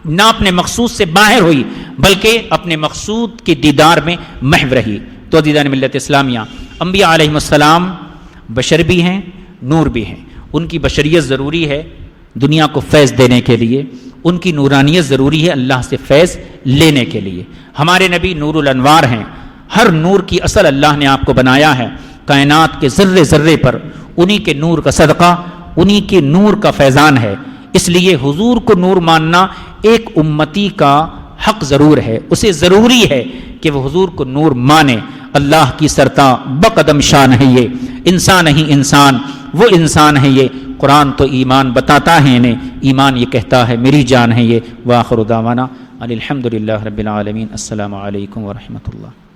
نہ اپنے مقصود سے باہر ہوئی, بلکہ اپنے مقصود کے دیدار میں محو رہی. تو عزیزان ملت اسلامیہ, انبیاء علیہ السلام بشر بھی ہیں, نور بھی ہیں. ان کی بشریت ضروری ہے دنیا کو فیض دینے کے لیے, ان کی نورانیت ضروری ہے اللہ سے فیض لینے کے لیے. ہمارے نبی نور الانوار ہیں, ہر نور کی اصل اللہ نے آپ کو بنایا ہے. کائنات کے ذرے ذرے پر انہی کے نور کا صدقہ, انہی کے نور کا فیضان ہے. اس لیے حضور کو نور ماننا ایک امتی کا حق ضرور ہے، اسے ضروری ہے کہ وہ حضور کو نور مانے۔ اللہ کی سرتا بقدم شان ہے یہ، انسان نہیں انسان، وہ انسان ہے یہ۔ قرآن تو ایمان بتاتا ہے انہیں، ایمان یہ کہتا ہے میری جان ہے یہ۔ وآخر دعوانا ان الحمد للہ رب العالمین۔ السلام علیکم ورحمۃ اللہ۔